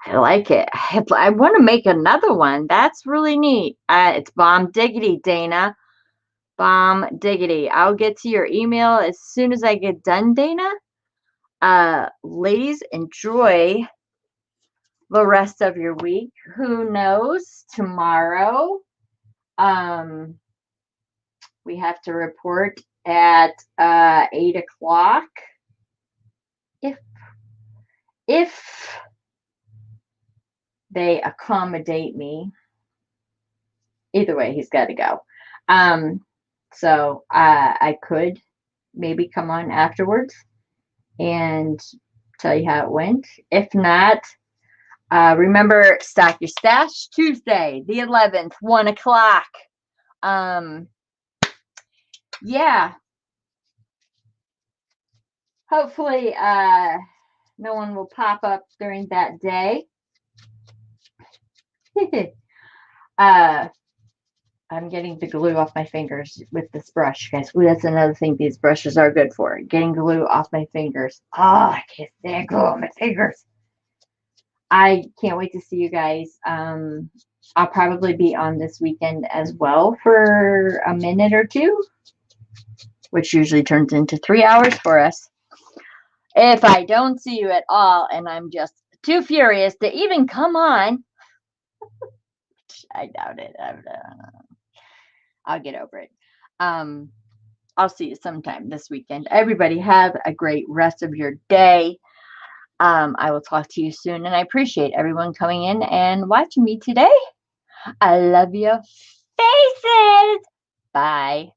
I like it. I want to make another one. That's really neat. It's bomb diggity, Dana. Bomb diggity. I'll get to your email as soon as I get done, Dana. Ladies, enjoy the rest of your week. Who knows? Tomorrow, we have to report at 8 o'clock. If they accommodate me. Either way, he's got to go. So I could maybe come on afterwards and tell you how it went. If not, remember, stock your stash Tuesday, the 11th, 1 o'clock. Yeah. Hopefully, no one will pop up during that day. I'm getting the glue off my fingers with this brush, guys. Ooh, that's another thing these brushes are good for. Getting glue off my fingers. Oh, I can't stand glue on my fingers. I can't wait to see you guys. I'll probably be on this weekend as well for a minute or two, which usually turns into 3 hours for us. If I don't see you at all and I'm just too furious to even come on, I doubt it. I'll get over it. I'll see you sometime this weekend. Everybody have a great rest of your day. I will talk to you soon, and I appreciate everyone coming in and watching me today. I love your faces. Bye.